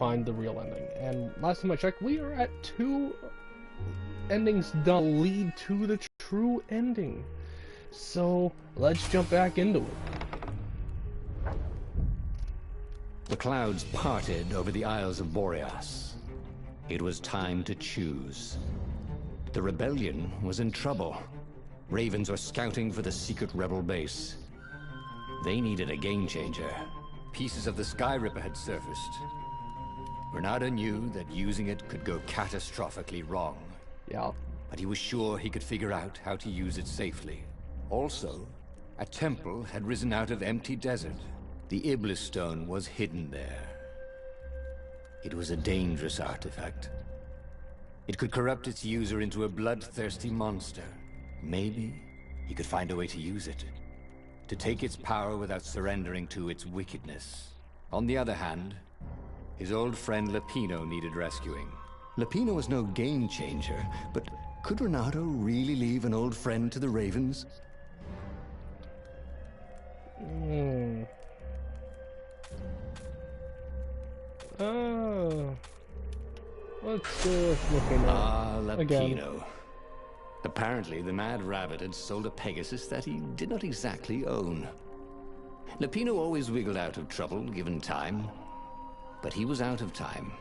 find the real ending. And last time I checked, we are at 2 endings done lead to the true ending. So let's jump back into it. The clouds parted over the Isles of Boreas. It was time to choose. The rebellion was in trouble. Ravens were scouting for the secret rebel base. They needed a game changer. Pieces of the Sky Ripper had surfaced. Renata knew that using it could go catastrophically wrong. Yeah. But he was sure he could figure out how to use it safely. Also, a temple had risen out of empty desert. The Iblis Stone was hidden there. It was a dangerous artifact. It could corrupt its user into a bloodthirsty monster. Maybe he could find a way to use it, to take its power without surrendering to its wickedness. On the other hand, his old friend Lapino needed rescuing. Lapino was no game changer, but could Renato really leave an old friend to the Ravens? Let's look at Lapino. again. Apparently, the Mad Rabbit had sold a Pegasus that he did not exactly own. Lapino always wiggled out of trouble, given time. But he was out of time.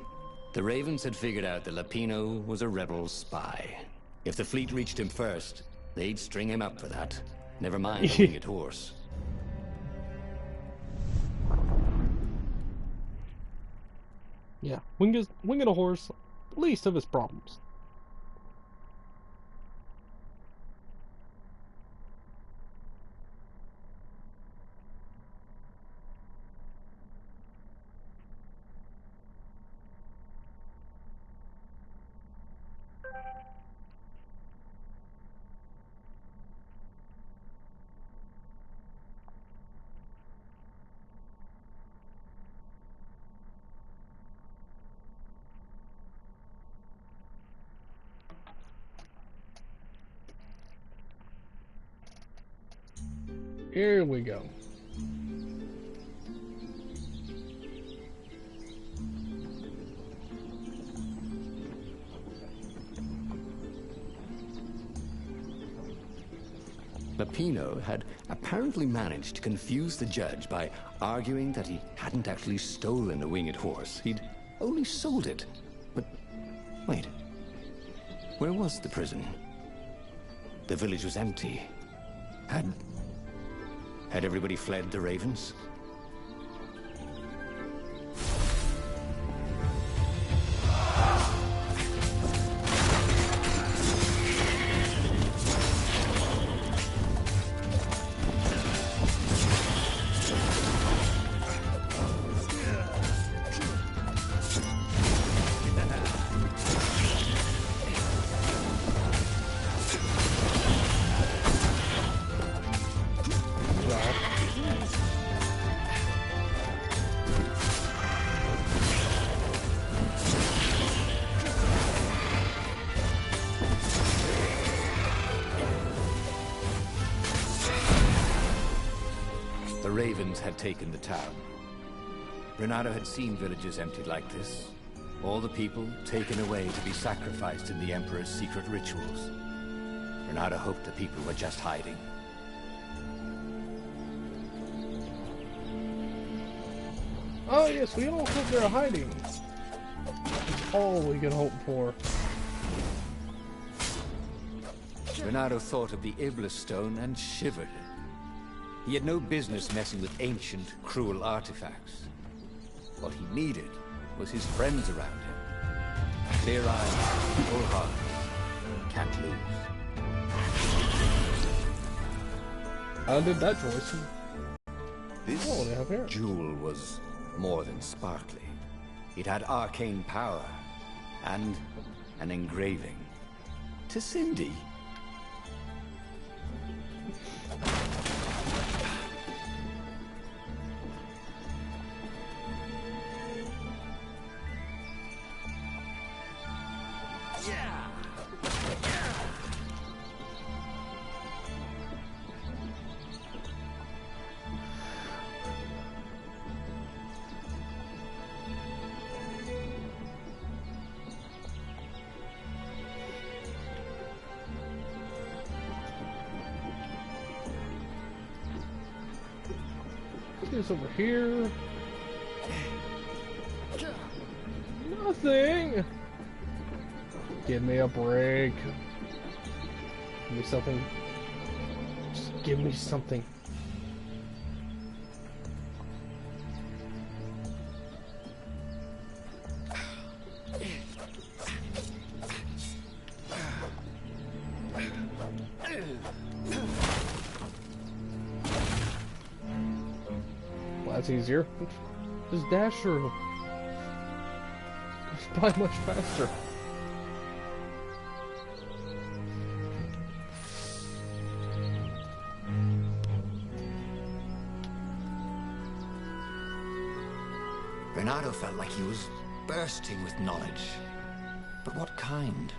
The Ravens had figured out that Lapino was a rebel spy. If the fleet reached him first, they'd string him up for that. Never mind the winged horse. Yeah, winged a horse, least of his problems. Here we go. Lapino had apparently managed to confuse the judge by arguing that he hadn't actually stolen the winged horse. He'd only sold it. But wait, where was the prison? The village was empty. Had everybody fled the Ravens? The Ravens had taken the town. Renato had seen villages emptied like this. All the people taken away to be sacrificed in the Emperor's secret rituals. Renato hoped the people were just hiding. Oh yes, we all hope they're hiding. That's all we can hope for. Renato thought of the Iblis Stone and shivered. He had no business messing with ancient, cruel artifacts. What he needed was his friends around him. Clear eyes, full hearts. Can't lose. How did that choice? This Oh, they have hair. jewel was more than sparkly. It had arcane power and an engraving. To Cindy. is over here? Nothing! Give me a break. Give me something. Just give me something. Well, that's easier. Just dash through. It's probably much faster. Bernardo felt like he was bursting with knowledge. But what kind?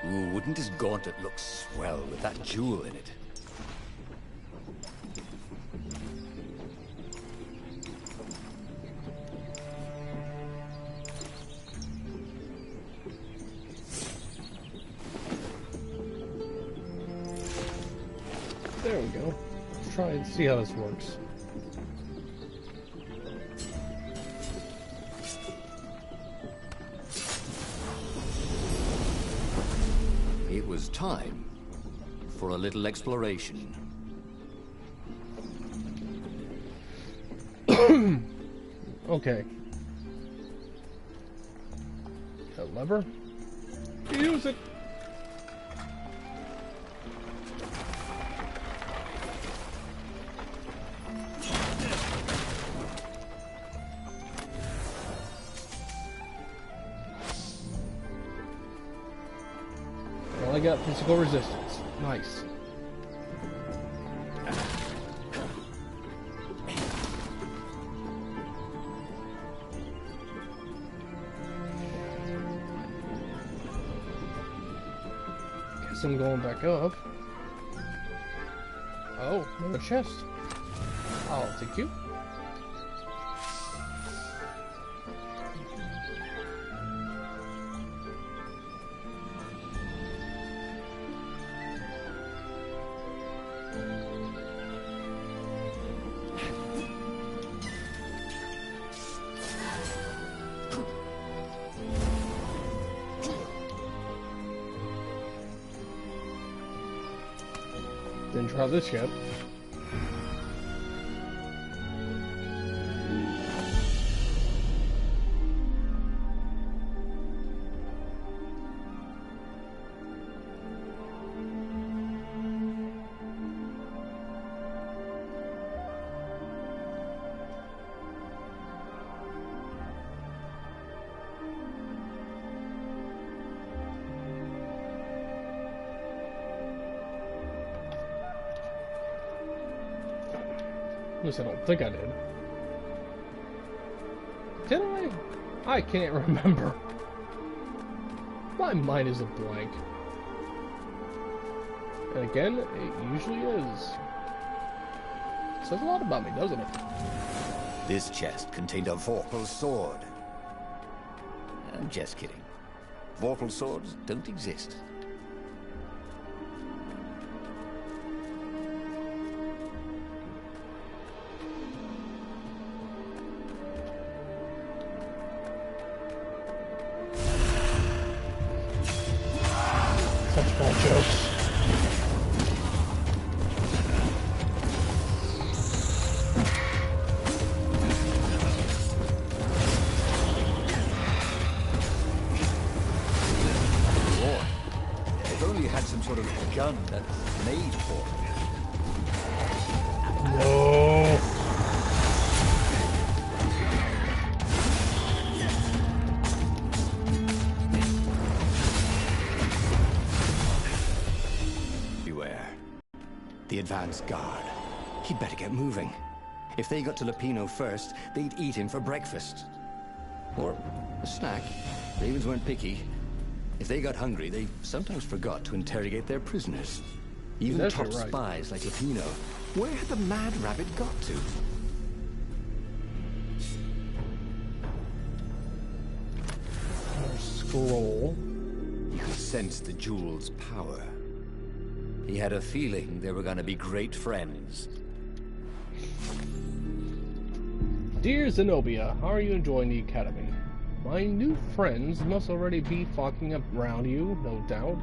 Ooh, wouldn't this gauntlet look swell with that jewel in it? There we go. Let's try and see how this works. It was time for a little exploration. Okay. A lever? Use it! Well, I got physical resistance. Nice. Guess I'm going back up. Oh, another chest. I'll take you. Didn't try this yet. At least I don't think I did. Did I? I can't remember. My mind is a blank. And again, it usually is. Says a lot about me, doesn't it? This chest contained a Vorpal sword. I'm just kidding. Vorpal swords don't exist. Such bad jokes. If only you had some sort of gun that's made for it. No. Beware. The advance guard. He'd better get moving. If they got to Lupino first, they'd eat him for breakfast. Or a snack. Ravens weren't picky. If they got hungry, they sometimes forgot to interrogate their prisoners. Even That's top right. spies like Lupino. Where had the mad rabbit got to? Scroll. You could sense the jewel's power. He had a feeling they were going to be great friends. Dear Zenobia, how are you enjoying the academy? My new friends must already be flocking around you, no doubt.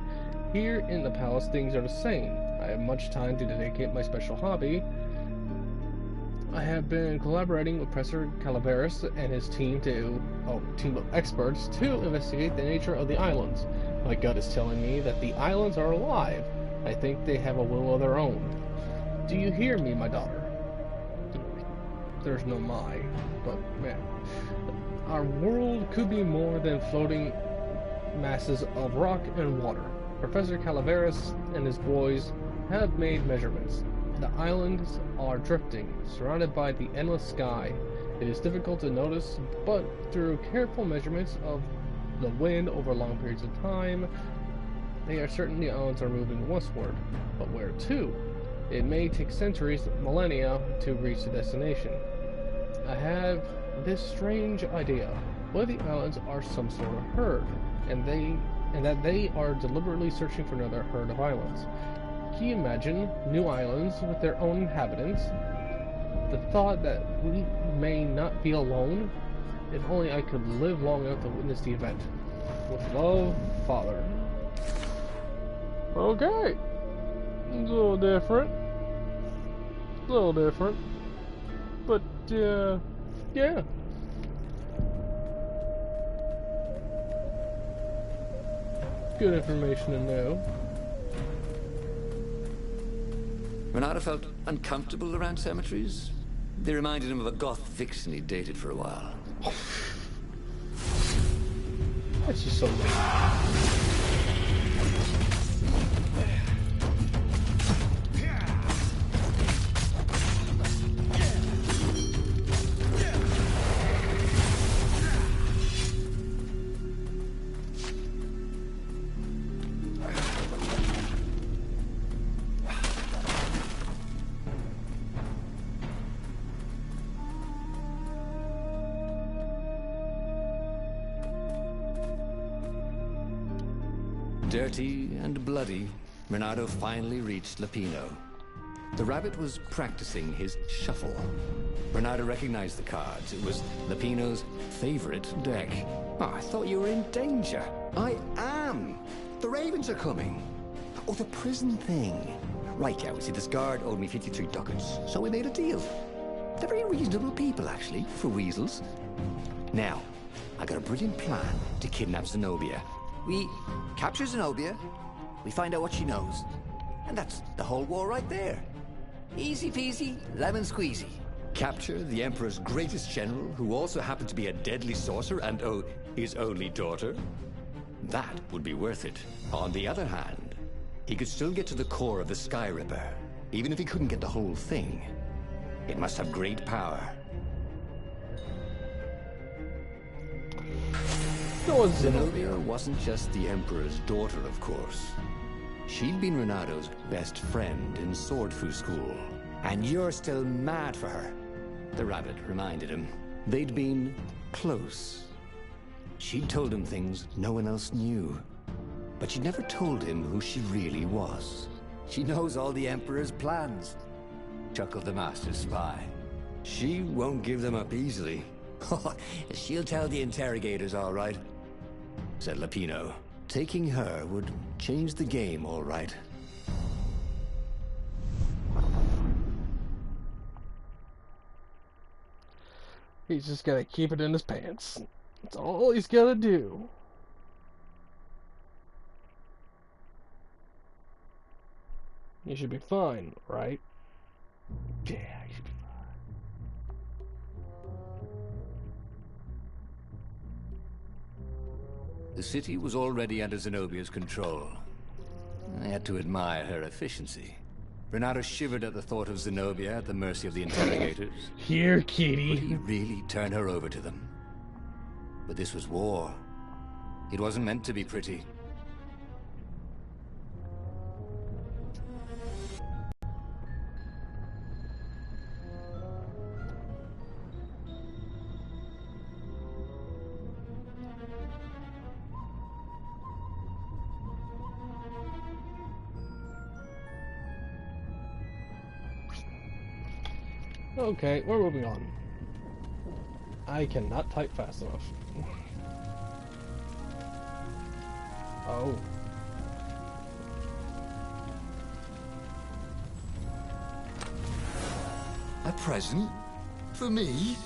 Here in the palace, things are the same. I have much time to dedicate my special hobby. I have been collaborating with Professor Calaveras and his team team of experts to investigate the nature of the islands. My gut is telling me that the islands are alive. I think they have a will of their own. Do you hear me, my daughter? There's no my, but man. Our world could be more than floating masses of rock and water. Professor Calaveras and his boys have made measurements. The islands are drifting, surrounded by the endless sky. It is difficult to notice, but through careful measurements of the wind over long periods of time, they are certain the islands are moving westward. But where to? It may take centuries, millennia, to reach the destination. I have this strange idea. What if the islands are some sort of herd, and that they are deliberately searching for another herd of islands? Can you imagine new islands with their own inhabitants? The thought that we may not be alone? If only I could live long enough to witness the event. With love, Father. Okay. It's a little different. But, yeah. Good information to know. Renato felt uncomfortable around cemeteries. They reminded him of a goth vixen he dated for a while. That's just so lame. Dirty and bloody, Renato finally reached Lupino. The rabbit was practicing his shuffle. Renato recognized the cards. It was Lupino's favorite deck. Oh, I thought you were in danger. I am! The ravens are coming. Oh, the prison thing. Right, yeah, see, this guard owed me 53 ducats, so we made a deal. They're very reasonable people, actually, for weasels. Now, I got a brilliant plan to kidnap Zenobia. We capture Zenobia, we find out what she knows, and that's the whole war right there. Easy peasy, lemon squeezy. Capture the Emperor's greatest general, who also happened to be a deadly sorcerer and, oh, his only daughter? That would be worth it. On the other hand, he could still get to the core of the Sky Ripper, even if he couldn't get the whole thing. It must have great power. Zenobia wasn't just the Emperor's daughter, of course. She'd been Renato's best friend in Sword Fu school. And you're still mad for her, the rabbit reminded him. They'd been close. She'd told him things no one else knew. But she'd never told him who she really was. She knows all the Emperor's plans, chuckled the master spy. She won't give them up easily. She'll tell the interrogators, all right, said Lupino. Taking her would change the game, all right. He's just gotta keep it in his pants. That's all he's gotta do. You should be fine, right? Yeah, you should be fine. The city was already under Zenobia's control. I had to admire her efficiency. Renato shivered at the thought of Zenobia at the mercy of the interrogators. Here, Would he kitty. really turn her over to them? But this was war. It wasn't meant to be pretty. Okay, we're moving on. I cannot type fast enough. Oh. A present? For me?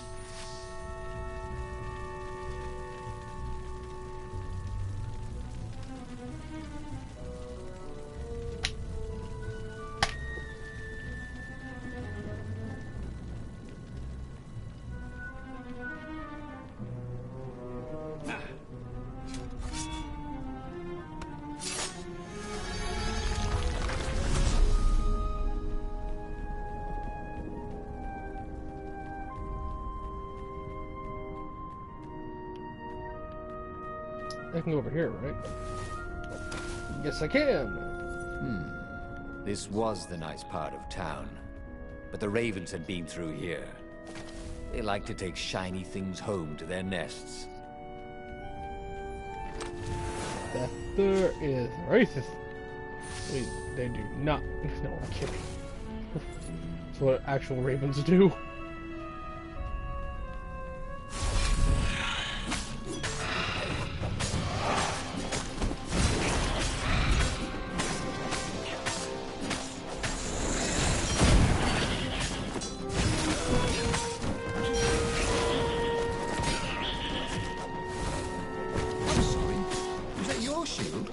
I can go over here, right? Yes, I can! This was the nice part of town. But the ravens had been through here. They like to take shiny things home to their nests. That there is racist. They do not. No, I'm kidding. That's what actual ravens do. I'm sorry. Was that your shield?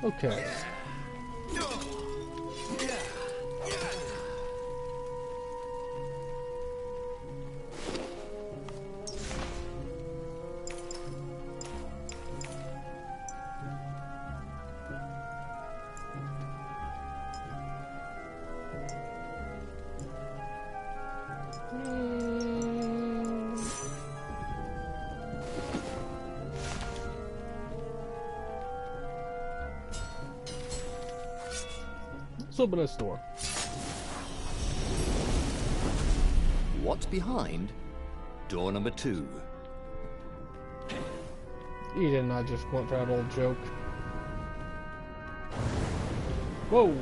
Okay. Let's open a store. What's behind door number 2? You did not just want that old joke. Whoa!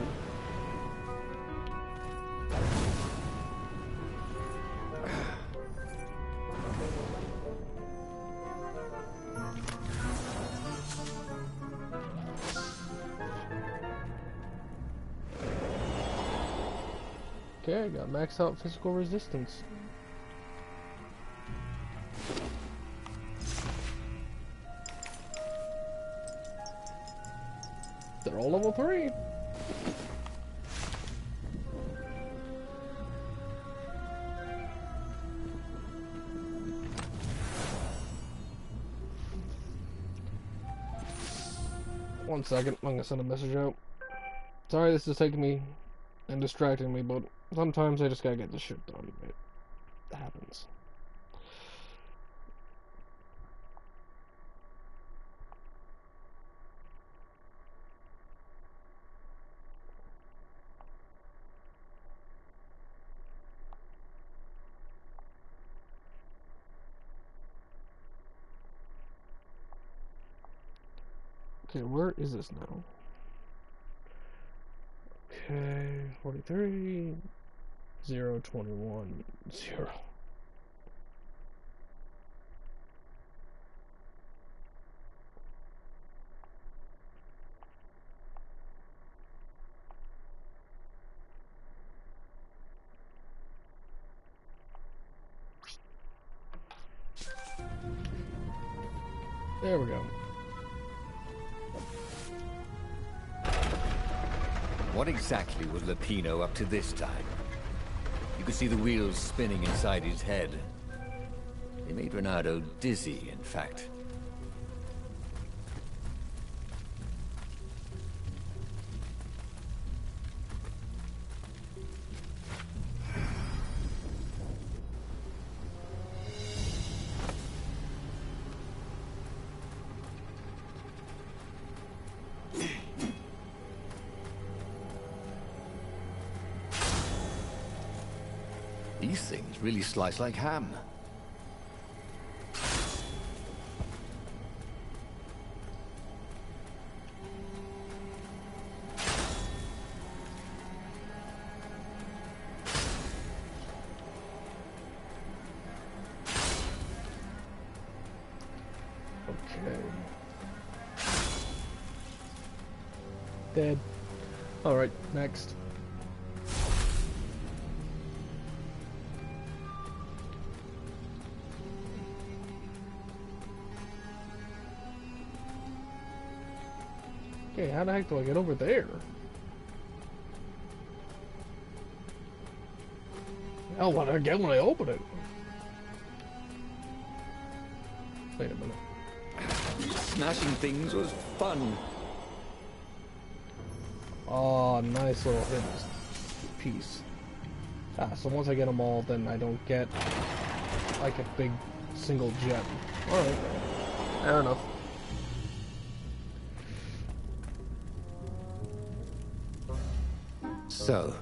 Okay, I got max out physical resistance. They're all level 3. One second, I'm gonna send a message out. Sorry this is taking me and distracting me, but sometimes I just gotta get this shit done. It happens. Okay, where is this now? Okay, 43, 0, 21, 0. There we go. What exactly was Lupino up to this time? You could see the wheels spinning inside his head. They made Renato dizzy, in fact. These things really slice like ham. Okay. Dead. Alright, next. Okay, how the heck do I get over there? Oh, what do I get when I open it? Wait a minute. Smashing things was fun. Oh, nice little hidden piece. Ah, so once I get them all, then I don't get like a big single gem. Alright, fair enough. So,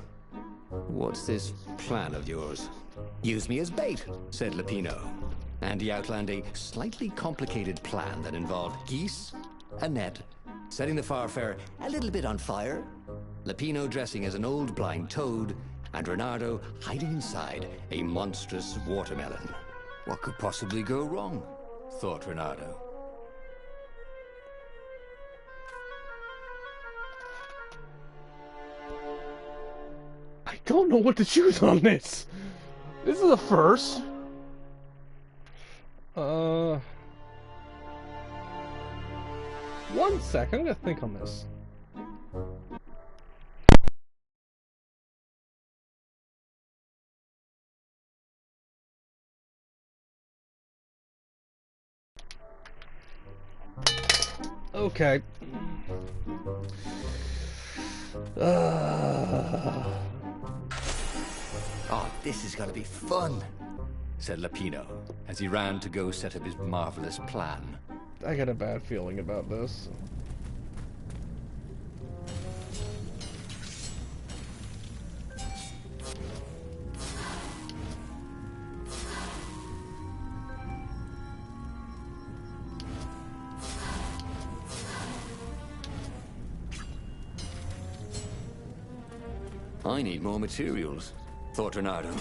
what's this plan of yours? Use me as bait, said Lupino. And he outlined a slightly complicated plan that involved geese, a net, setting the Farfarer a little bit on fire, Lupino dressing as an old blind toad, and Renato hiding inside a monstrous watermelon. What could possibly go wrong? Thought Renato. I don't know what to choose on this. This is a first. One sec, I'm gonna think on this. Okay. Oh, this is gonna be fun, said Lupino, as he ran to go set up his marvelous plan. I got a bad feeling about this. I need more materials, thought Renato.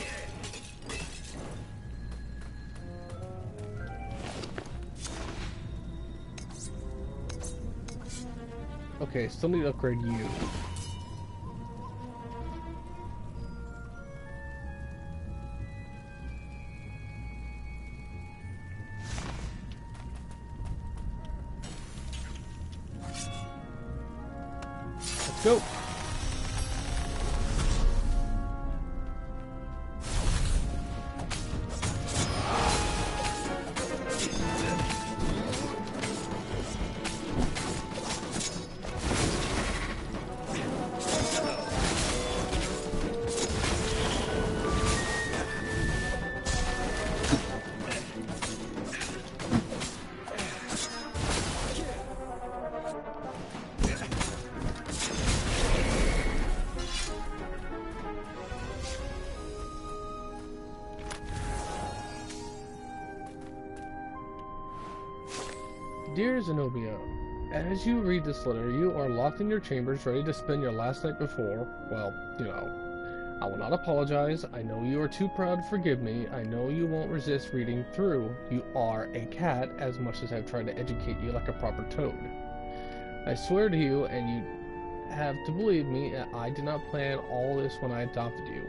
Okay, still need to upgrade you. Let's go. Dear Zenobia, as you read this letter, you are locked in your chambers, ready to spend your last night before, well, you know. I will not apologize. I know you are too proud to forgive me. I know you won't resist reading through. You are a cat, as much as I've tried to educate you like a proper toad. I swear to you, and you have to believe me, I did not plan all this when I adopted you.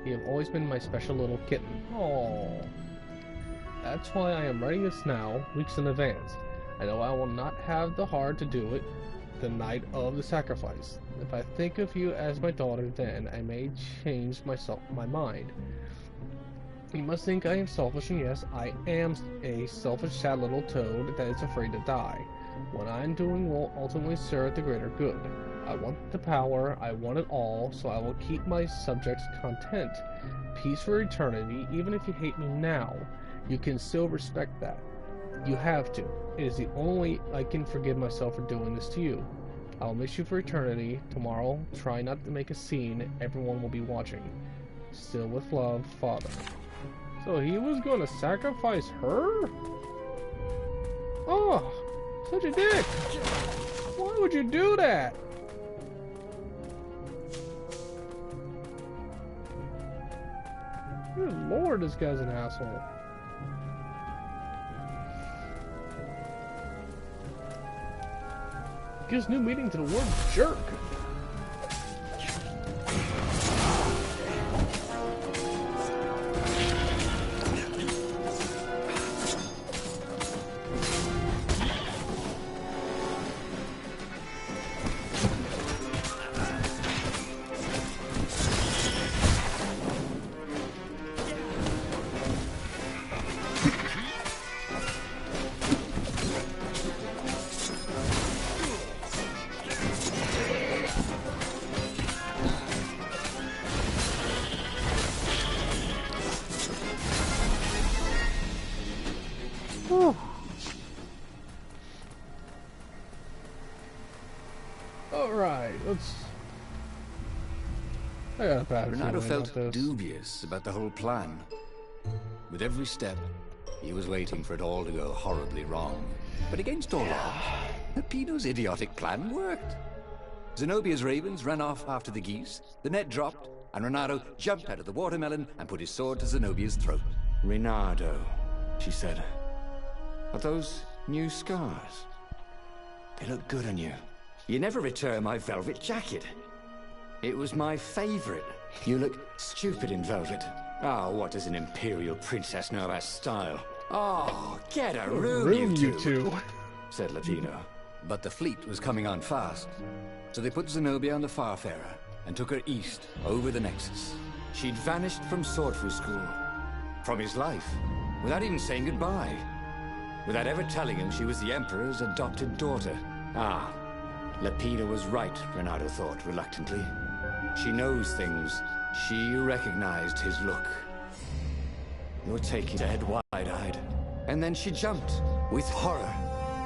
You have always been my special little kitten. Aww. That's why I am writing this now, weeks in advance. I know I will not have the heart to do it, the night of the sacrifice. If I think of you as my daughter, then I may change my mind. You must think I am selfish, and yes, I am a selfish, sad little toad that is afraid to die. What I am doing will ultimately serve the greater good. I want the power, I want it all, so I will keep my subjects content. Peace for eternity, even if you hate me now, you can still respect that. You have to. It is the only way I can forgive myself for doing this to you. I will miss you for eternity. Tomorrow, try not to make a scene. Everyone will be watching. Still with love, Father. So he was going to sacrifice her? Oh, such a dick. Why would you do that? Good lord, this guy's an asshole. Gives new meaning to the word jerk. Alright, let's... I got a bad Renato feeling felt about this. dubious about the whole plan. With every step, he was waiting for it all to go horribly wrong. But against all odds, Peppino's idiotic plan worked. Zenobia's ravens ran off after the geese, the net dropped, and Renato jumped out of the watermelon and put his sword to Zenobia's throat. Renato, she said. Are those new scars? They look good on you. You never returned my velvet jacket. It was my favorite. You look stupid in velvet. Ah, what does an imperial princess know about style? Oh, get a Room, you two. said Latino. But the fleet was coming on fast, so they put Zenobia on the Farfarer and took her east over the Nexus. She'd vanished from Swordfu School, From his life, without even saying goodbye. Without ever telling him she was the Emperor's adopted daughter. Ah, Lapina was right, Renato thought reluctantly. She knows things. She recognized his look. You're taking dead wide-eyed. And then she jumped, with horror.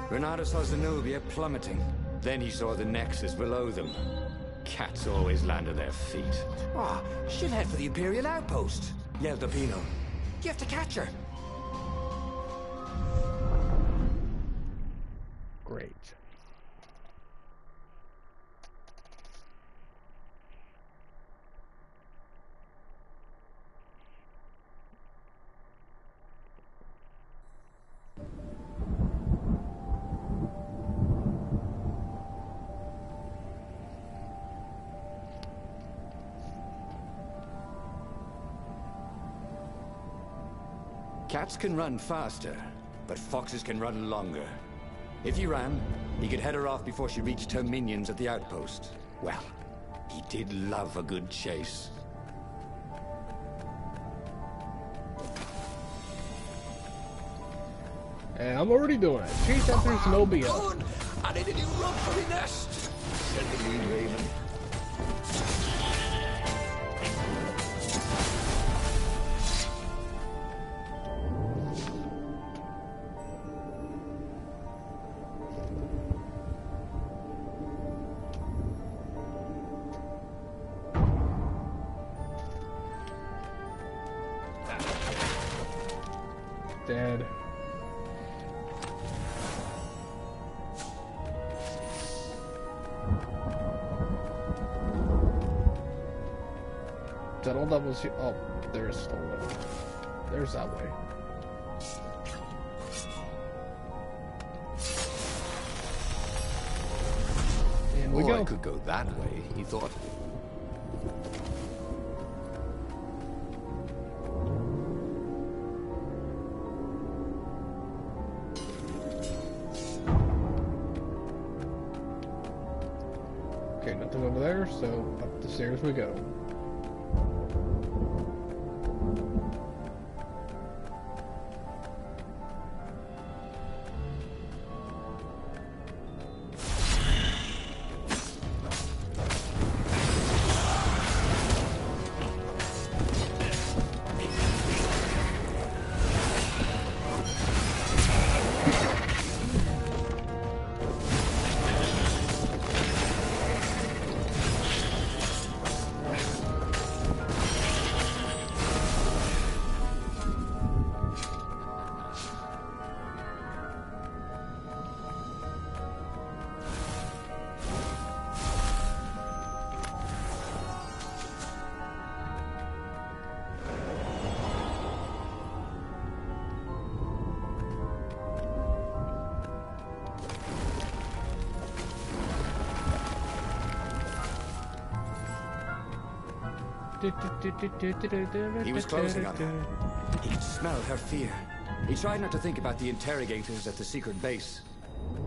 Renato saw Zenobia plummeting. Then he saw the Nexus below them. Cats always land on their feet. Ah, she'll head for the Imperial outpost, yelled Lapino. You have to catch her. Great. Cats can run faster, but foxes can run longer. If he ran, he could head her off before she reached her minions at the outpost. Well, he did love a good chase. And I'm already doing it. Chase after Zenobia. Good! I need a new rug for my nest, said the green raven. Dead. Is that all that was here? Oh, there's still one. There's that way. And we Or go. I could go that way, he thought. there, so up the stairs we go. He was closing on her. He could smell her fear. He tried not to think about the interrogators at the secret base.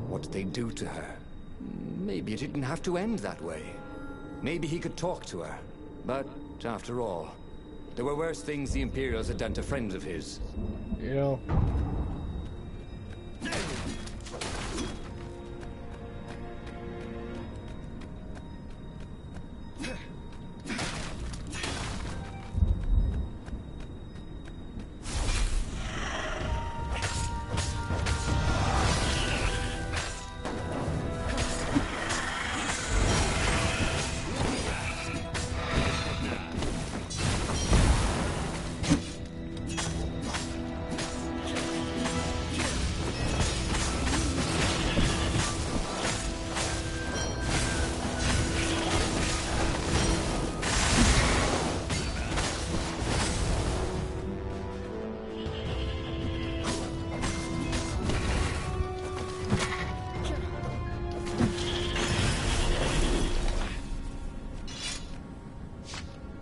What did they do to her? Maybe it didn't have to end that way. Maybe he could talk to her. But, after all, there were worse things the Imperials had done to friends of his. You know.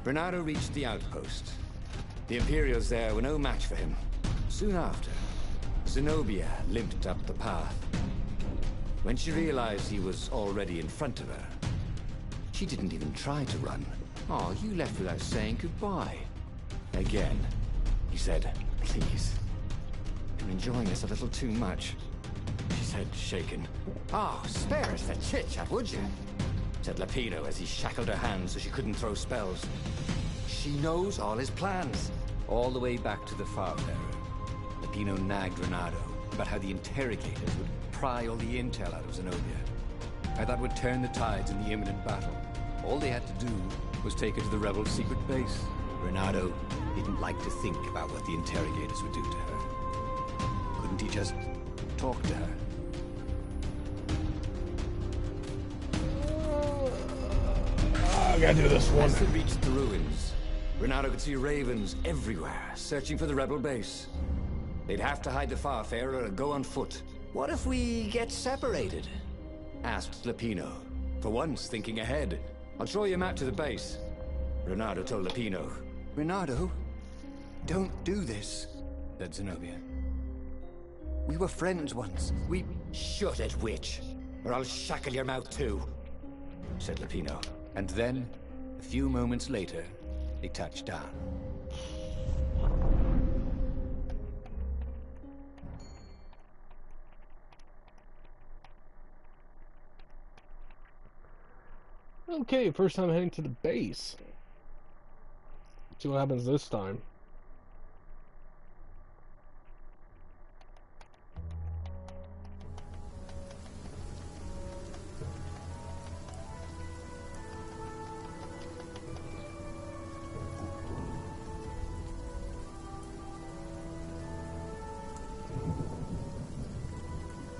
Bernardo reached the outpost. The Imperials there were no match for him. Soon after, Zenobia limped up the path. When she realized he was already in front of her, she didn't even try to run. Oh, you left without saying goodbye. Again, he said, please. You're enjoying this a little too much. She said, shaken. Oh, spare us the chit-chat, would you? Said Lapino as he shackled her hands so she couldn't throw spells. She knows all his plans. All the way back to the Farfarer, Lapino nagged Renato about how the interrogators would pry all the intel out of Zenobia. How that would turn the tides in the imminent battle. All they had to do was take her to the rebel secret base. Renato didn't like to think about what the interrogators would do to her. Couldn't he just talk to her? I gotta do this one. As they reached the ruins, Renato could see ravens everywhere, searching for the rebel base. They'd have to hide the Farfarer or go on foot. What if we get separated? Asked Lapino, for once thinking ahead. I'll show you a map to the base. Renato told Lapino. Renato, don't do this, said Zenobia. We were friends once. We... Shut it, witch, or I'll shackle your mouth too, said Lapino. And then, a few moments later, they touched down. Okay, first time heading to the base. See what happens this time.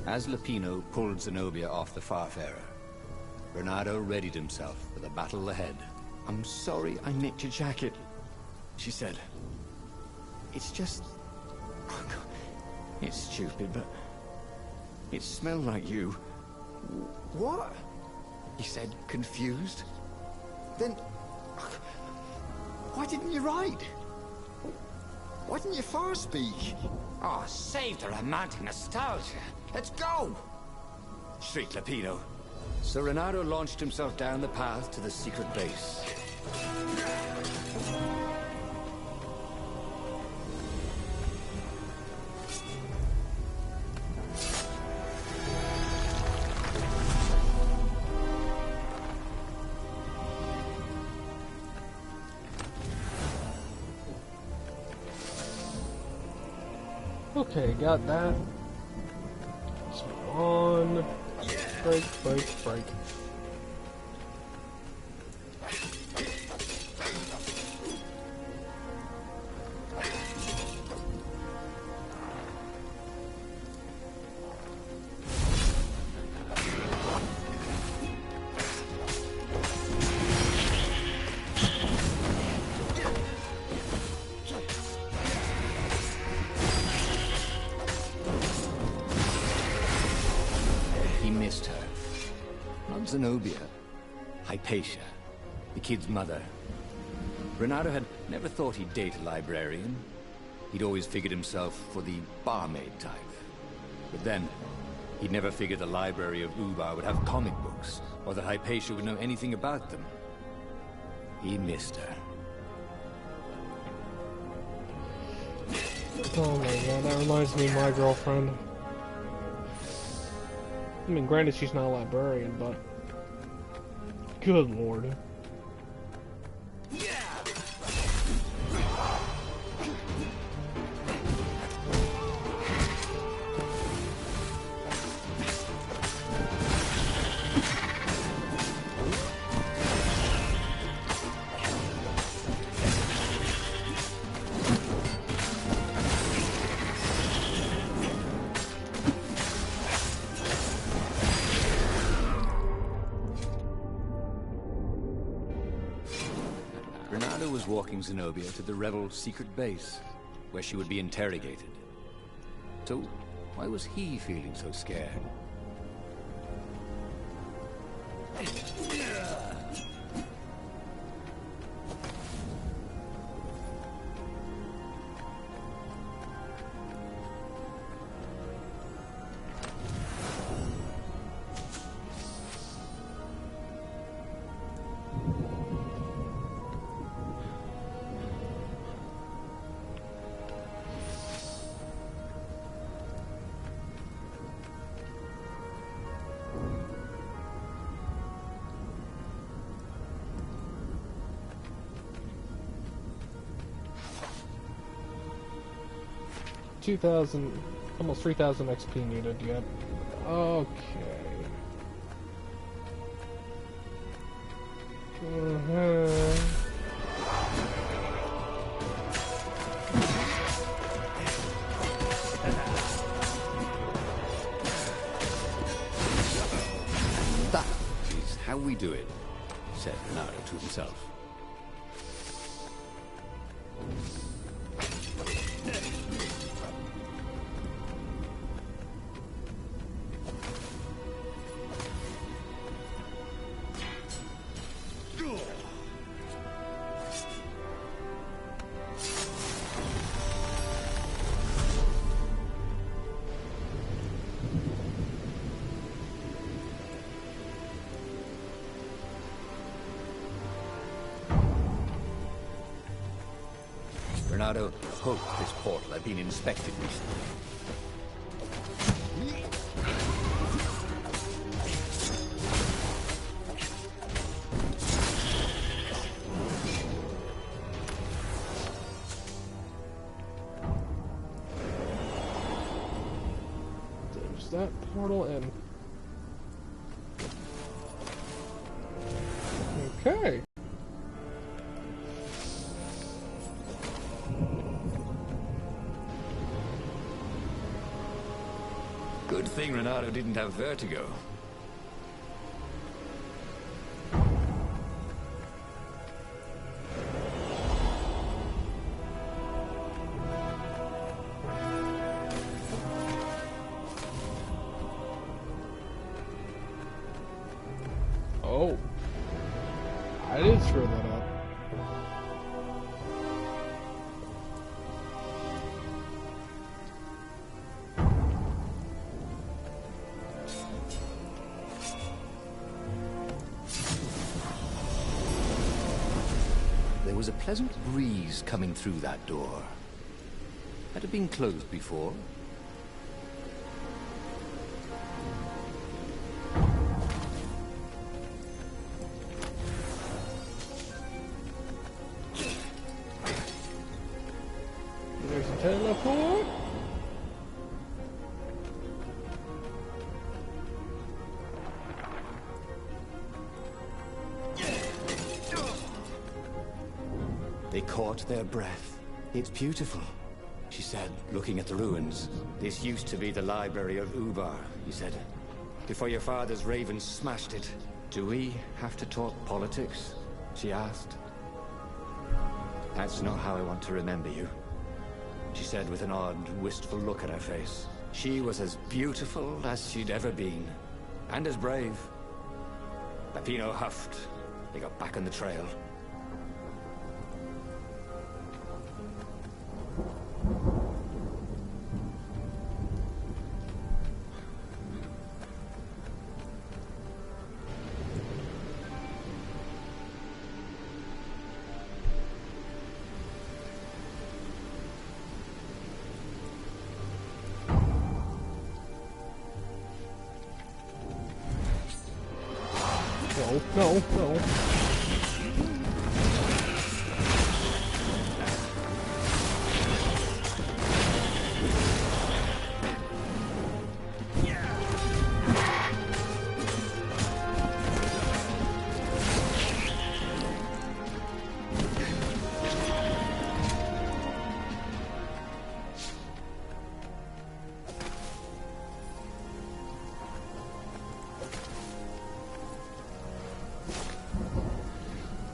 As Lapino pulled Zenobia off the Farfarer, Bernardo readied himself for the battle ahead. I'm sorry I nicked your jacket, she said. It's just... It's stupid, but... It smelled like you. What? He said, confused. Then... Why didn't you ride? Why didn't you far speak? Oh, save the romantic nostalgia. Let's go! Shrieked Lapino. So Renato launched himself down the path to the secret base. Okay, got that. Let's move on. Break, break, break. He missed her. Not Zenobia. Hypatia, the kid's mother. Renato had never thought he'd date a librarian. He'd always figured himself for the barmaid type. But then, he'd never figured the library of Ubar would have comic books, or that Hypatia would know anything about them. He missed her. Oh my god, that reminds me of my girlfriend. I mean, granted, she's not a librarian, but... Good lord. Renato was walking Zenobia to the Rebel's secret base, where she would be interrogated. So, why was he feeling so scared? Almost 3,000 XP needed yet. Okay. That is how we do it, said Renato to himself. Renato hoped this portal had been inspected recently. There's that portal in. Okay. Good thing Renato didn't have vertigo. Oh. I did screw that up. was a pleasant breeze coming through that door. Had it been closed before? There's a teleport. They caught their breath. It's beautiful, she said, looking at the ruins. This used to be the library of Ubar, he said. Before your father's ravens smashed it. Do we have to talk politics? She asked. That's not how I want to remember you, she said with an odd, wistful look at her face. She was as beautiful as she'd ever been, and as brave. Peppino huffed. They got back on the trail. No, no.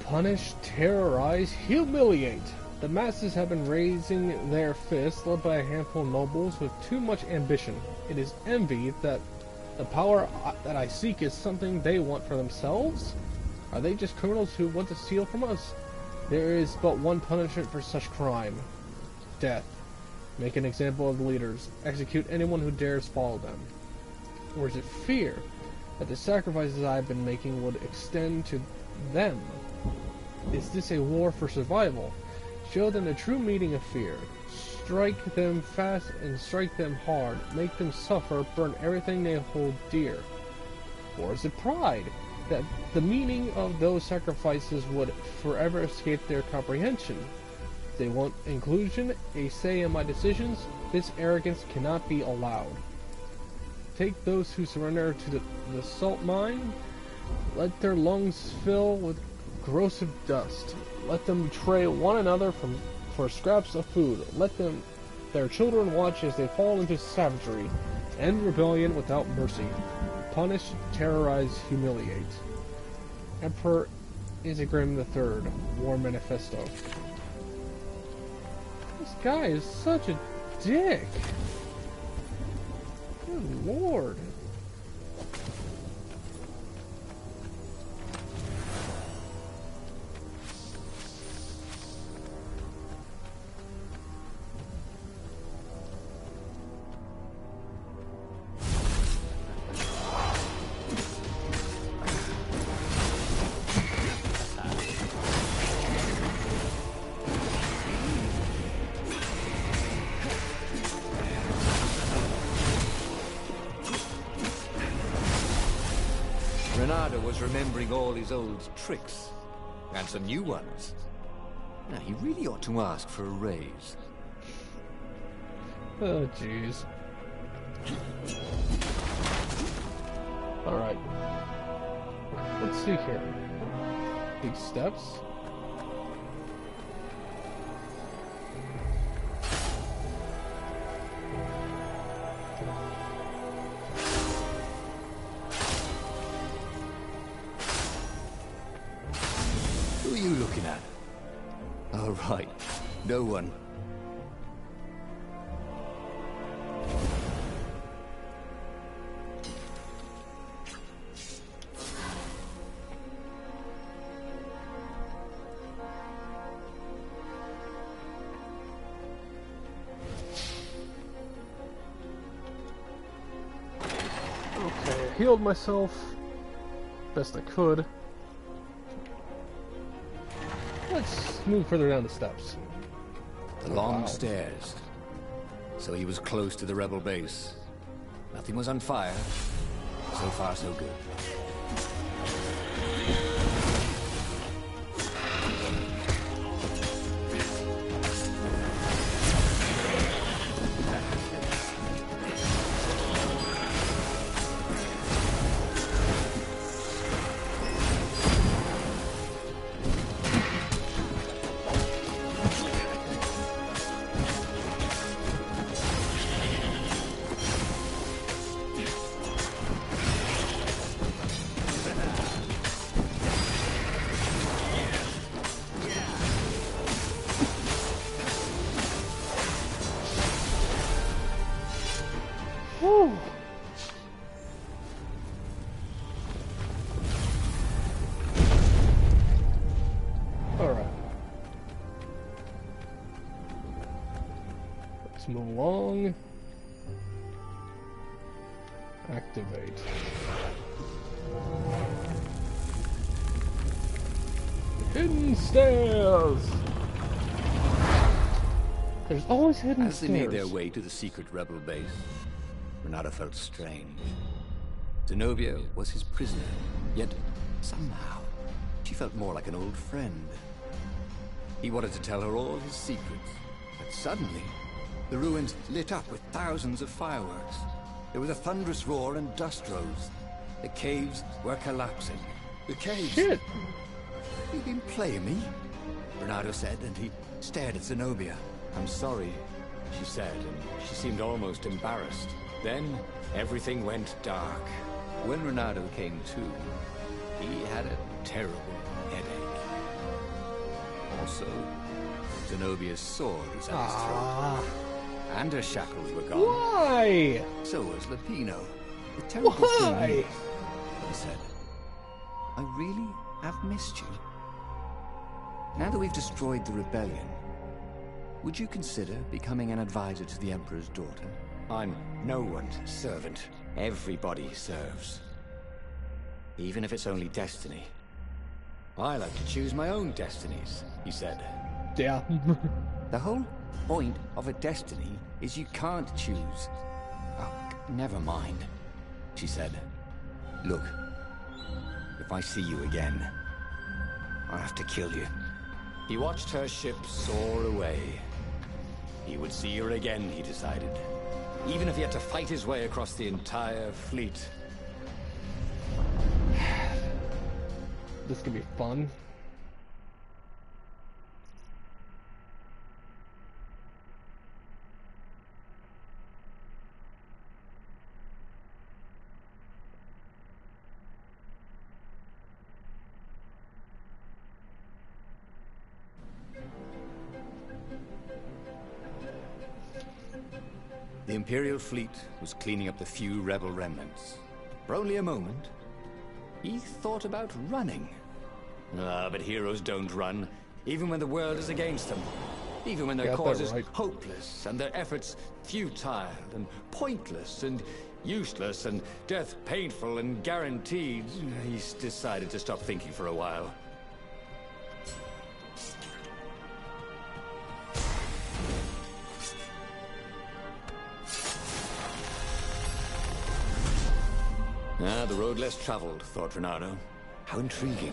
Punish, terrorize, humiliate. The masses have been raising their fists, led by a handful of nobles with too much ambition. It is envy that the power that I seek is something they want for themselves? Are they just criminals who want to steal from us? There is but one punishment for such crime. Death. Make an example of the leaders. Execute anyone who dares follow them. Or is it fear that the sacrifices I have been making would extend to them? Is this a war for survival? Show them the true meaning of fear. Strike them fast and strike them hard. Make them suffer, burn everything they hold dear. Or is it pride? That the meaning of those sacrifices would forever escape their comprehension. They want inclusion, a say in my decisions. This arrogance cannot be allowed. Take those who surrender to the salt mine. Let their lungs fill with corrosive dust. Let them betray one another for scraps of food. Let their children watch as they fall into savagery. End rebellion without mercy. Punish, terrorize, humiliate. Emperor Isegrim III, War Manifesto. This guy is such a dick. Good lord. Renato was remembering all his old tricks, and some new ones. Now, he really ought to ask for a raise. Oh, jeez. Alright. Let's see here. Big steps. Who are you looking at? Oh, right. No one. Okay, I healed myself best I could. Let's let's move further down the steps. The long Wow. stairs. So he was close to the rebel base. Nothing was on fire. So far, so good. Whew. Alright. Let's move along. Activate. Hidden stairs! There's always hidden As they stairs. made their way to the secret rebel base, Renato felt strange. Zenobia was his prisoner, yet somehow she felt more like an old friend. He wanted to tell her all his secrets, but suddenly the ruins lit up with thousands of fireworks. There was a thunderous roar and dust rose. The caves were collapsing. The caves! Shit! You've been playing me? Renato said, and he stared at Zenobia. I'm sorry, she said, and she seemed almost embarrassed. Then, everything went dark. When Renato came to, he had a terrible headache. Also, Zenobia's sword was at his throat, Ah, and her shackles were gone. why? So was Lupino. The terrible Why? thing is, he said, I really have missed you. Now that we've destroyed the rebellion, would you consider becoming an advisor to the Emperor's daughter? I'm no one's servant. Everybody serves. Even if it's only destiny. I like to choose my own destinies, he said. Yeah. The whole point of a destiny is you can't choose. Oh, never mind, she said. Look, if I see you again, I'll have to kill you. He watched her ship soar away. He would see her again, he decided. Even if he had to fight his way across the entire fleet. This could be fun. The Imperial fleet was cleaning up the few rebel remnants. For only a moment, he thought about running. But heroes don't run, even when the world is against them. Even when their Got that cause is right. hopeless, and their efforts futile, and pointless, and useless, and death painful and guaranteed. He's decided to stop thinking for a while. The road less traveled, thought Renato. How intriguing.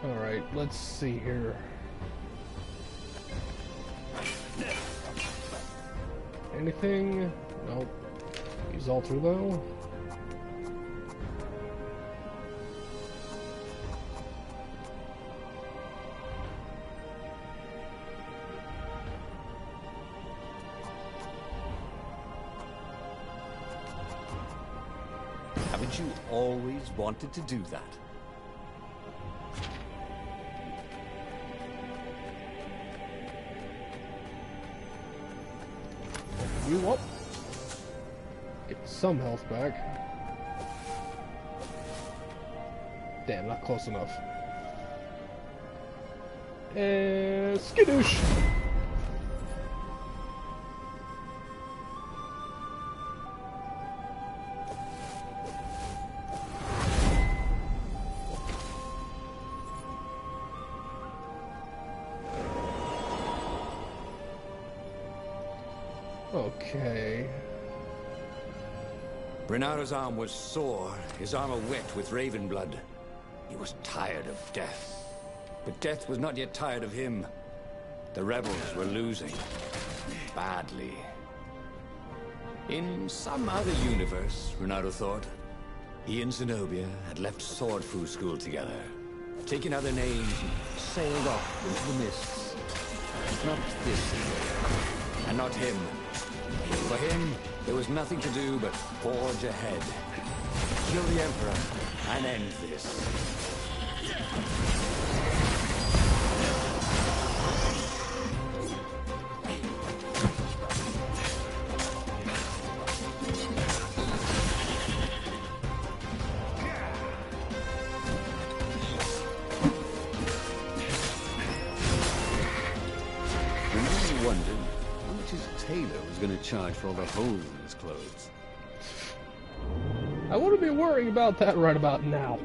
Alright, let's see here. Anything? Nope. Use altar though. Haven't you always wanted to do that? You what? Get some health back. Damn, not close enough. And skadoosh! Okay. Renaro's arm was sore, his armor wet with raven blood. He was tired of death. But death was not yet tired of him. The rebels were losing. Badly. In some other universe, Renaro thought, he and Zenobia had left Sword Fu School together, taken other names and sailed off into the mists. Not this Zenobia, and not him. For him, there was nothing to do but forge ahead. Kill the Emperor and end this. Going to charge for all the holes in his clothes. I wouldn't be worrying about that right about now.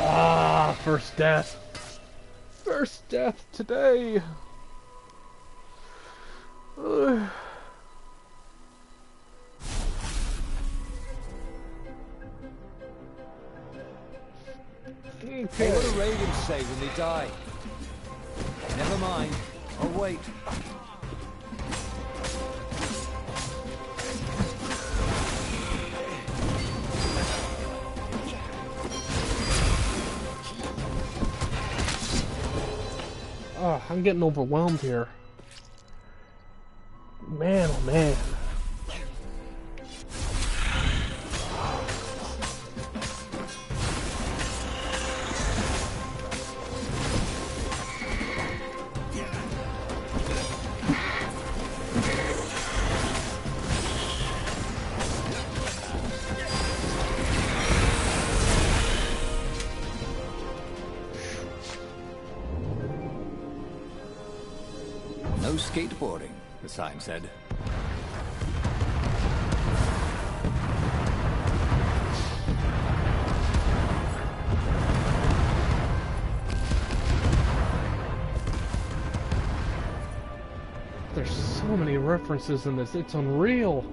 Ah, first death. First death today. Okay. Hey, what do ravens say when they die? Never mind. I'll wait. Oh, I'm getting overwhelmed here. Man, oh man. No skateboarding, the sign said. There's so many references in this, it's unreal.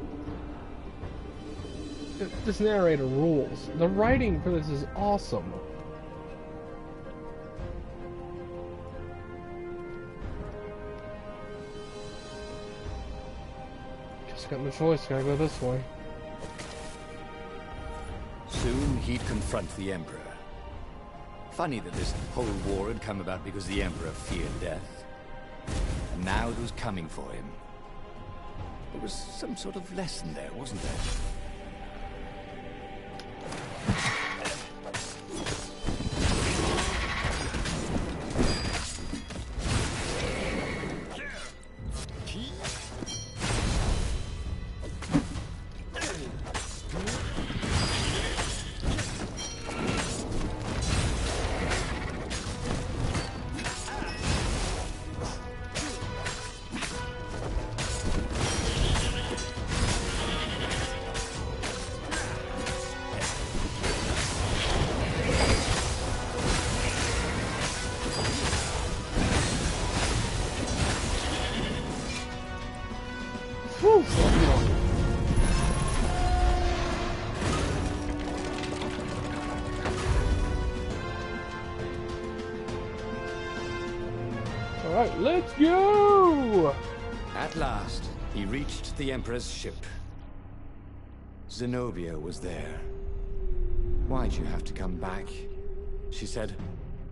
This narrator rules. The writing for this is awesome. Just got no choice, gotta go this way. Soon he'd confront the Emperor. Funny that this whole war had come about because the Emperor feared death. And now it was coming for him. There was some sort of lesson there, wasn't there? Alright, let's go! At last, he reached the Emperor's ship. Zenobia was there. Why'd you have to come back? She said,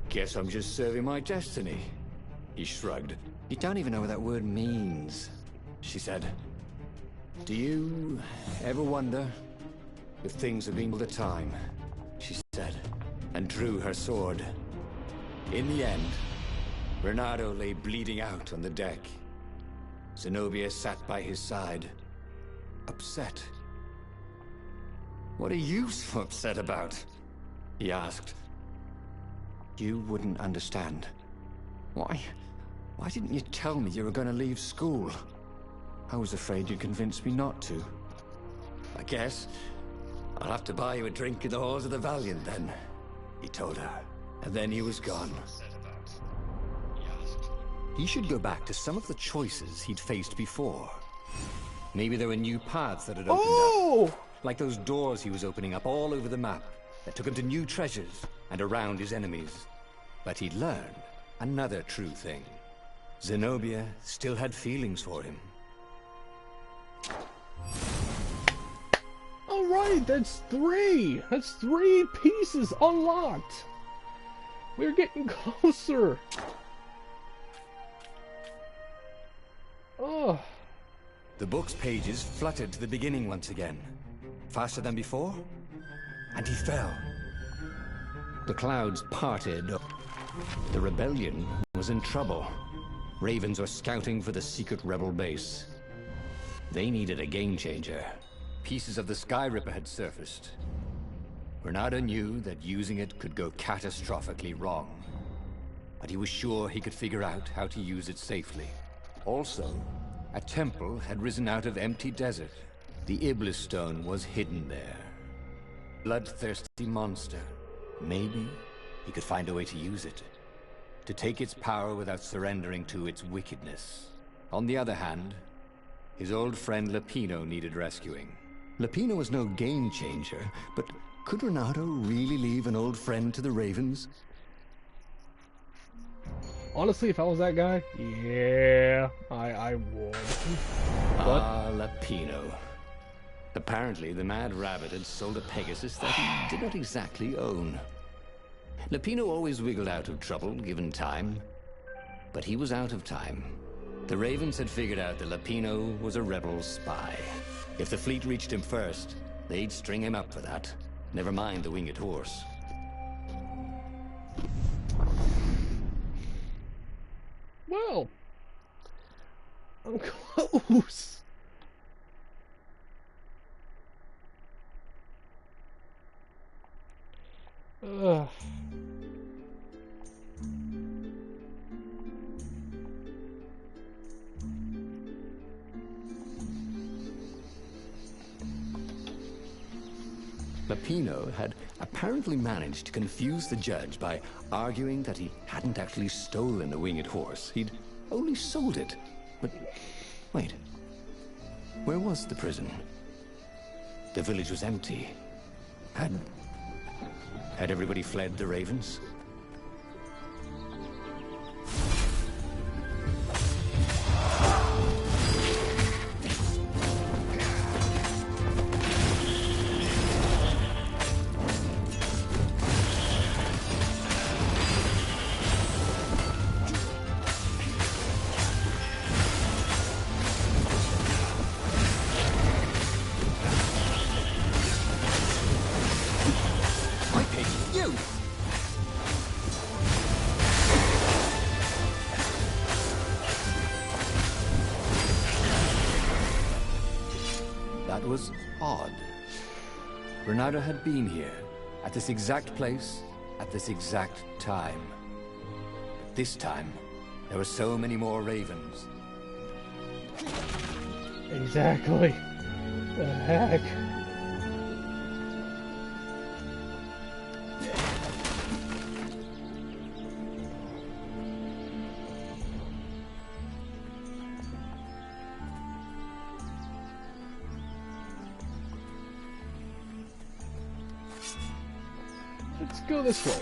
guess I'm just serving my destiny. He shrugged. You don't even know what that word means. She said, do you ever wonder if things have been all the time? She said, and drew her sword. In the end, Bernardo lay bleeding out on the deck. Zenobia sat by his side, upset. What are you so upset about? He asked. You wouldn't understand. Why Why didn't you tell me you were going to leave school? I was afraid you'd convince me not to. I guess I'll have to buy you a drink in the halls of the Valiant then, he told her. And then he was gone. He should go back to some of the choices he'd faced before. Maybe there were new paths that had opened up. Like those doors he was opening up all over the map that took him to new treasures and around his enemies. But he'd learned another true thing. Zenobia still had feelings for him. Alright, that's 3! That's 3 pieces unlocked! We're getting closer! Oh. The book's pages fluttered to the beginning once again. Faster than before, and he fell. The clouds parted. The rebellion was in trouble. Ravens were scouting for the secret rebel base. They needed a game changer. Pieces of the Sky Ripper had surfaced. Bernardo knew that using it could go catastrophically wrong. But he was sure he could figure out how to use it safely. Also, a temple had risen out of empty desert. The Iblis stone was hidden there. Bloodthirsty monster. Maybe he could find a way to use it. To take its power without surrendering to its wickedness. On the other hand, his old friend Lapino needed rescuing. Lapino was no game changer, but could Renato really leave an old friend to the Ravens? Honestly, if I was that guy, yeah, I would. Ah, Lapino. Apparently, the Mad Rabbit had sold a Pegasus that he did not exactly own. Lapino always wiggled out of trouble, given time. But he was out of time. The Ravens had figured out that Lapino was a rebel spy. If the fleet reached him first, they'd string him up for that. Never mind the winged horse. Well, I'm close. Ugh. Lapino had apparently managed to confuse the judge by arguing that he hadn't actually stolen the winged horse. He'd only sold it. But wait, where was the prison? The village was empty. Had everybody fled the Ravens? That was odd. Bernardo had been here, at this exact place, at this exact time. But this time, there were so many more Ravens. Exactly. The heck? Let's go this way.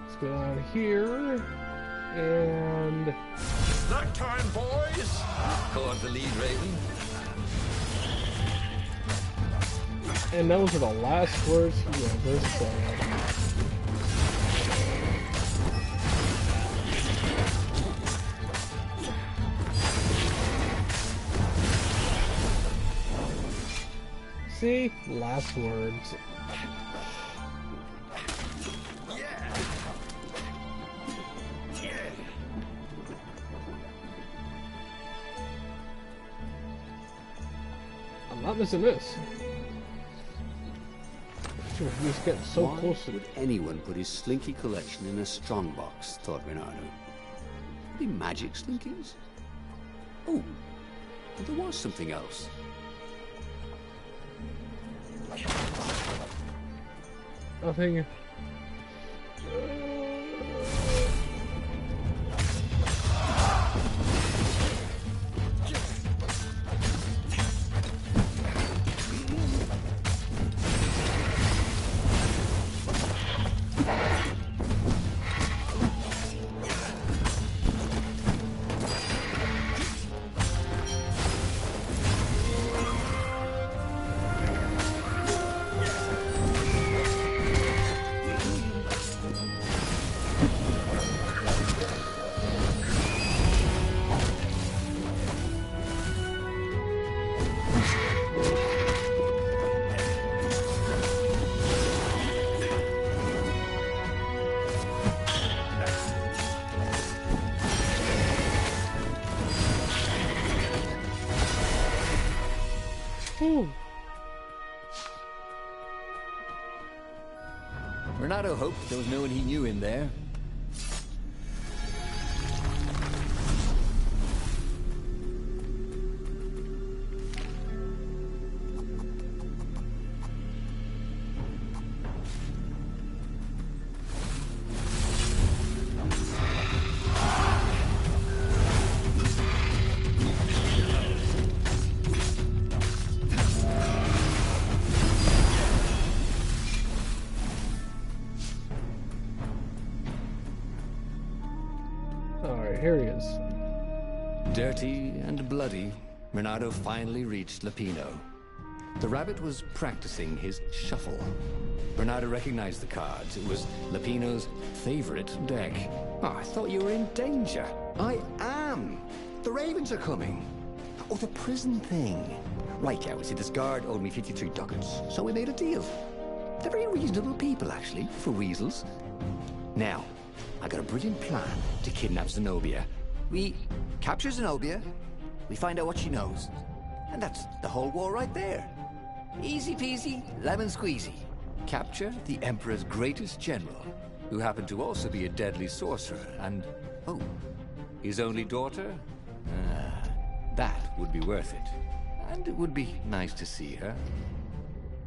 Let's go down here, and That time, boys! Caught the lead, Raven. and those are the last words he ever said. See? Last words. Not missing this. He's getting so Why close. would anyone put his slinky collection in a strongbox, thought Reynardo. Are they magic slinkies? Oh, but there was something else. Nothing. Renato hoped there was no one he knew in there. Alright, here he is. Dirty and bloody, Renato finally reached Lapino. The rabbit was practicing his shuffle. Renato recognized the cards. It was Lapino's favorite deck. Oh, I thought you were in danger. I am. The ravens are coming. Oh, the prison thing. Right, yeah, we see this guard owed me 53 ducats, so we made a deal. They're very reasonable people, actually, for weasels. Now, I got a brilliant plan to kidnap Zenobia. We capture Zenobia, we find out what she knows, and that's the whole war right there. Easy peasy, lemon squeezy. Capture the Emperor's greatest general, who happened to also be a deadly sorcerer, and, oh, his only daughter? That would be worth it. And it would be nice to see her.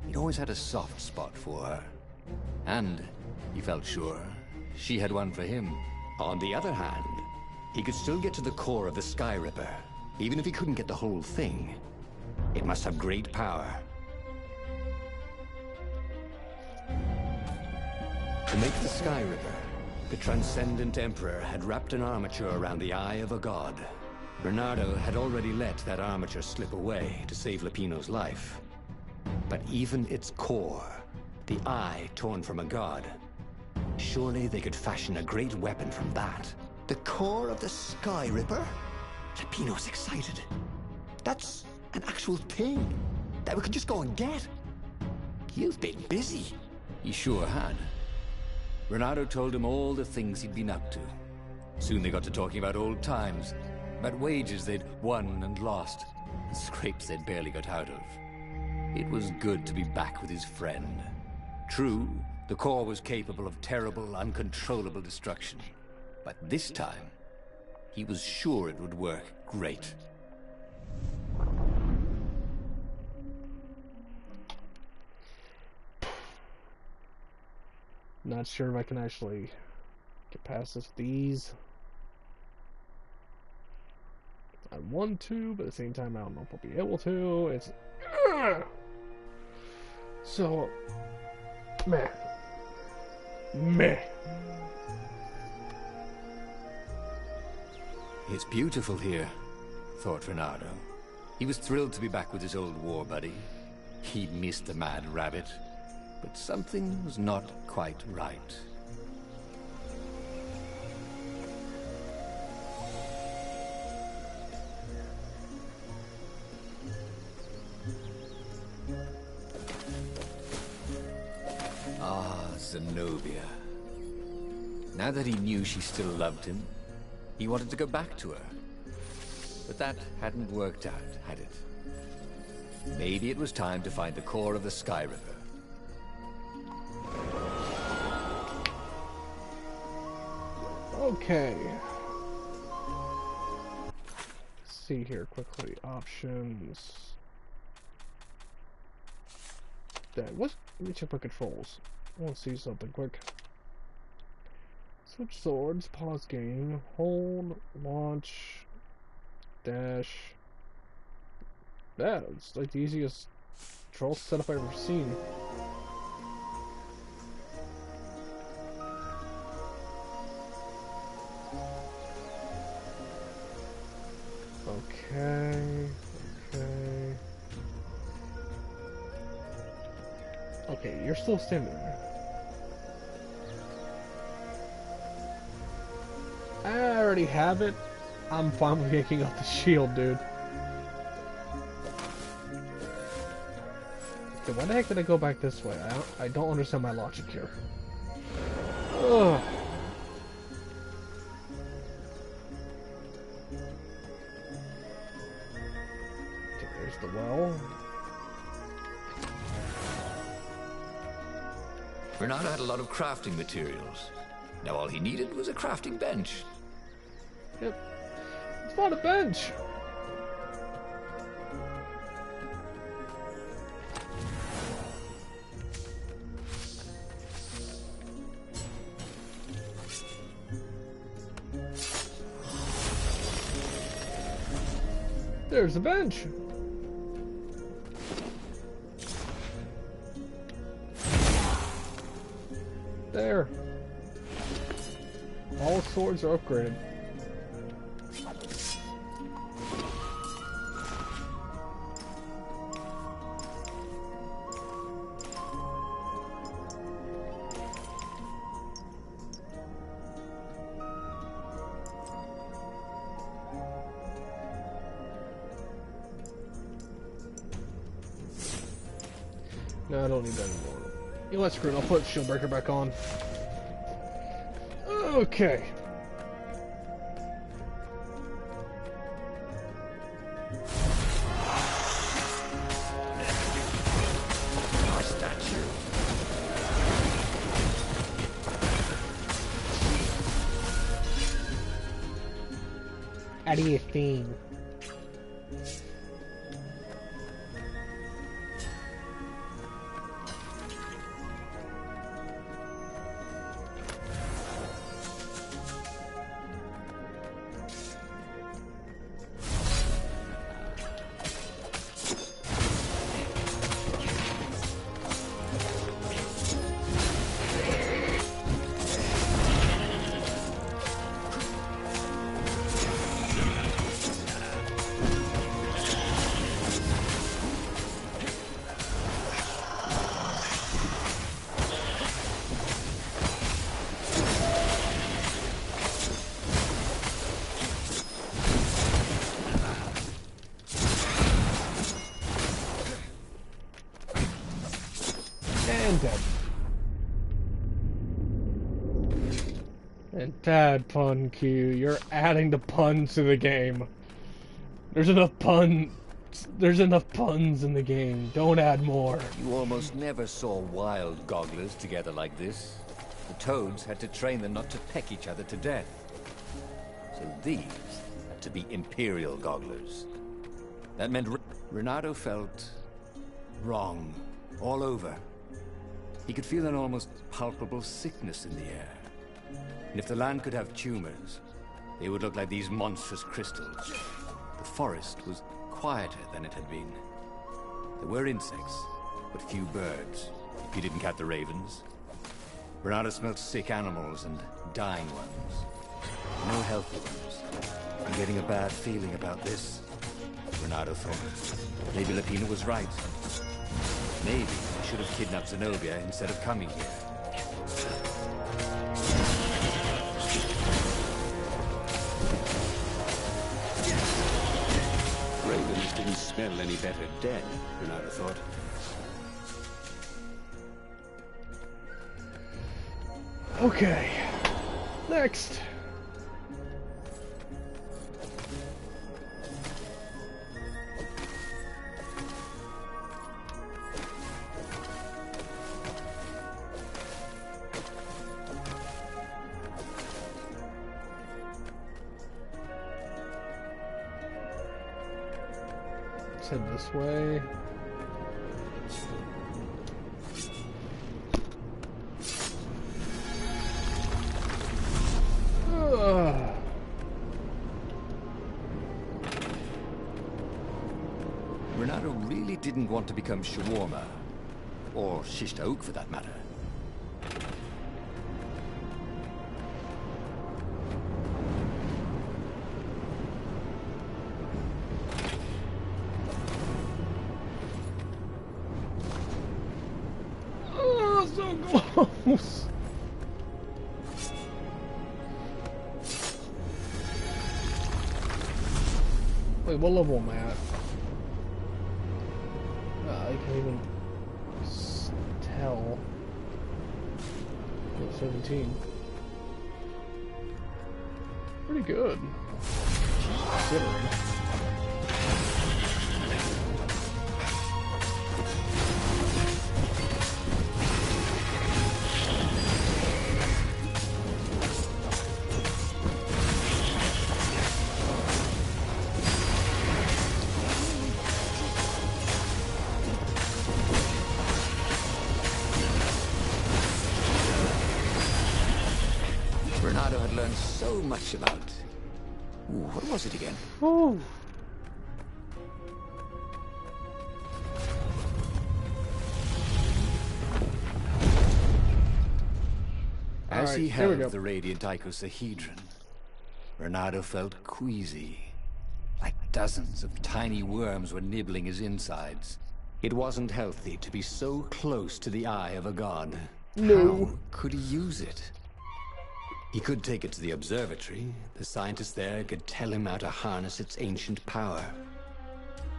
He'd always had a soft spot for her. And he felt sure she had one for him. On the other hand, he could still get to the core of the Sky Ripper, even if he couldn't get the whole thing. It must have great power. To make the Sky Ripper, the transcendent Emperor had wrapped an armature around the eye of a god. Bernardo had already let that armature slip away to save Lapino's life. But even its core, the eye torn from a god, surely they could fashion a great weapon from that. The core of the Sky Ripper? Lapino's excited. That's an actual thing that we could just go and get. You've been busy. He sure had. Renato told him all the things he'd been up to. Soon they got to talking about old times, about wages they'd won and lost, and scrapes they'd barely got out of. It was good to be back with his friend. True, the core was capable of terrible, uncontrollable destruction. But this time, he was sure it would work great. Not sure if I can actually get past this. These. I want to, but at the same time, I don't know if I'll be able to. It's. So. Meh. Meh. It's beautiful here, thought Renato. He was thrilled to be back with his old war buddy. He'd missed the mad rabbit, but something was not quite right. Ah, Zenobia. Now that he knew she still loved him, he wanted to go back to her. But that hadn't worked out, had it? Maybe it was time to find the core of the Sky River. Okay. Let's see here quickly. Options. That was. Let me check my controls. I want to see something quick. Switch swords. Pause game. Hold. Launch. Dash. Yeah, it's like the easiest control setup I've ever seen. Okay. Okay, you're still standing there. I already have it. I'm fine with yanking out the shield, dude. Okay, why the heck did I go back this way? I don't understand my logic here. Ugh. Okay, there's the well. Bernardo had a lot of crafting materials. Now all he needed was a crafting bench. Yep. It's not a bench. There's a bench. There. All swords are upgraded. No, I don't need that anymore. You know what, screw it, I'll put Shieldbreaker back on. Okay. My statue. How do you think? And dead. And Dad pun Q, you're adding the puns to the game. There's enough puns in the game. Don't add more. You almost never saw wild gogglers together like this. The toads had to train them not to peck each other to death. So these had to be Imperial gogglers. That meant Renato felt wrong all over. He could feel an almost palpable sickness in the air. And if the land could have tumors, they would look like these monstrous crystals. The forest was quieter than it had been. There were insects, but few birds, if you didn't count the ravens. Renato smelled sick animals and dying ones. No healthy ones. I'm getting a bad feeling about this, Renato thought. Maybe Lapina was right. Maybe I should have kidnapped Zenobia instead of coming here. Ravens didn't smell any better dead, Renato thought. Okay. Next. Let's head this way. Renato really didn't want to become shawarma, or shish taouk for that matter. Oh, so close! Wait, what level am I at? I can't even tell. 17. Pretty good. Considering. Renato had learned so much about... Ooh, what was it again? Ooh. As Alright, he here we held go. the radiant icosahedron, Renato felt queasy. Like dozens of tiny worms were nibbling his insides. It wasn't healthy to be so close to the eye of a god. No. How could he use it? He could take it to the observatory. The scientists there could tell him how to harness its ancient power.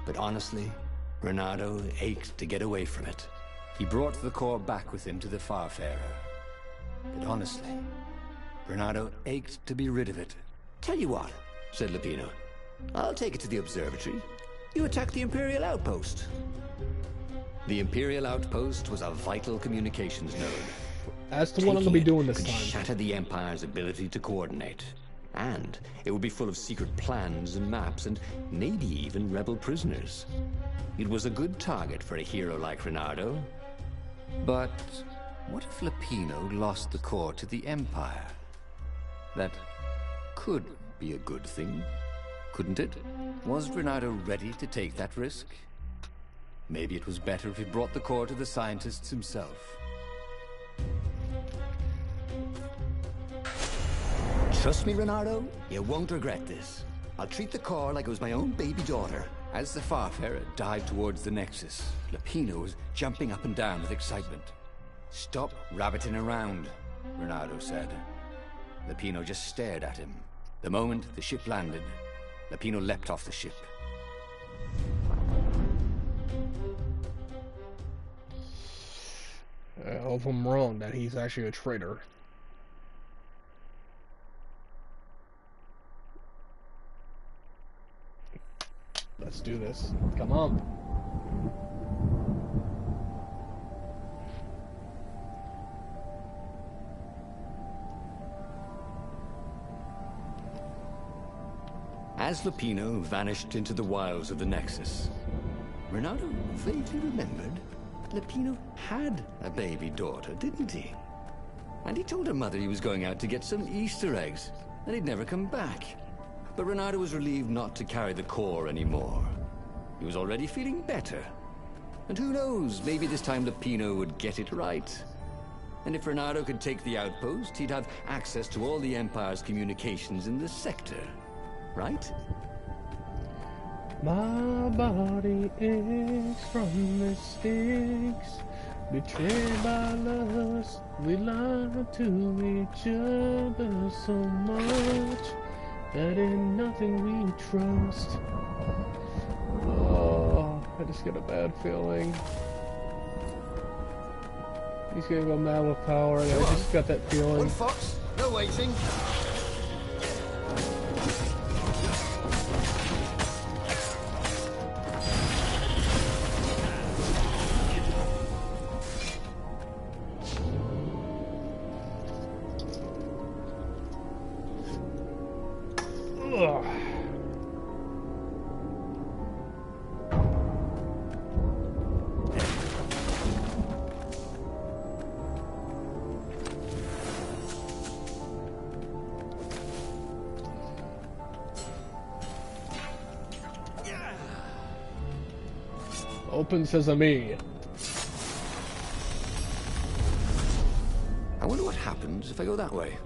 But honestly, Renato ached to get away from it. He brought the core back with him to the Farfarer. But honestly, Renato ached to be rid of it. Tell you what, said Lupino. I'll take it to the observatory. You attack the Imperial outpost. The Imperial outpost was a vital communications node. As to what I'm gonna be doing this could time. shatter the Empire's ability to coordinate. And it would be full of secret plans and maps and maybe even rebel prisoners. It was a good target for a hero like Renato. But what if Lupino lost the core to the Empire? That could be a good thing, couldn't it? Was Renato ready to take that risk? Maybe it was better if he brought the core to the scientists himself. Trust me, Renato, you won't regret this. I'll treat the core like it was my own baby daughter. As the Farfarer dived towards the Nexus, Lupino was jumping up and down with excitement. "Stop rabbiting around," Renato said. Lupino just stared at him. The moment the ship landed, Lupino leapt off the ship. I hope I'm wrong that he's actually a traitor. Let's do this. Come on. As Lupino vanished into the wilds of the Nexus, Renato vaguely remembered Lupino had a baby daughter, didn't he? And he told her mother he was going out to get some Easter eggs, and he'd never come back. But Renato was relieved not to carry the core anymore. He was already feeling better. And who knows, maybe this time Lupino would get it right. And if Renato could take the outpost, he'd have access to all the Empire's communications in the sector. Right? My body aches from mistakes, betrayed by lust. We lie to each other so much that in nothing we trust. Oh, I just get a bad feeling. He's gonna go mad with power, and I just got that feeling. One fox, no waiting. Ugh. Open sesame. I wonder what happens if I go that way.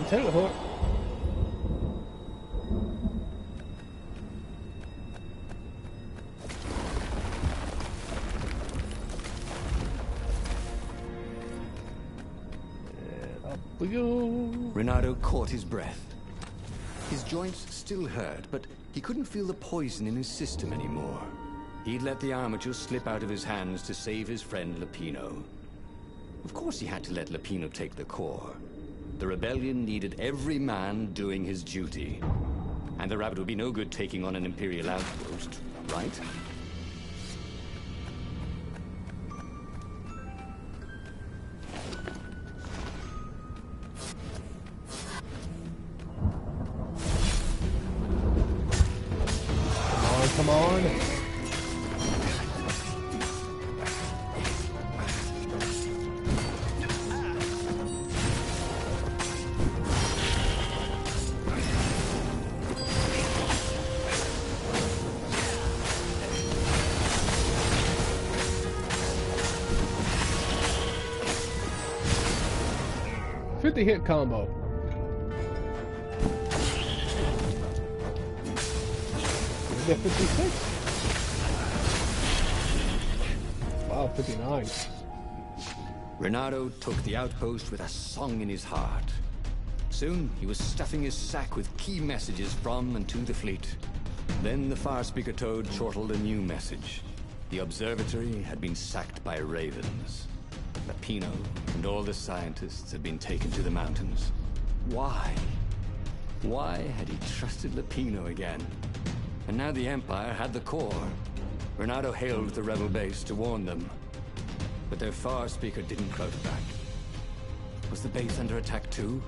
Teleport. And up we go. Renato caught his breath. His joints still hurt, but he couldn't feel the poison in his system anymore. He'd let the armature slip out of his hands to save his friend Lupino. Of course he had to let Lupino take the core. The rebellion needed every man doing his duty. And the rabbit would be no good taking on an Imperial outpost, right? Come on. Hit combo. We get 56. Wow, 59. Renato took the outpost with a song in his heart. Soon, he was stuffing his sack with key messages from and to the fleet. Then the far speaker toad chortled a new message. The observatory had been sacked by ravens. Lupino and all the scientists had been taken to the mountains. Why? Why had he trusted Lupino again? And now the Empire had the core. Renato hailed the rebel base to warn them. But their far speaker didn't crowd back. Was the base under attack too?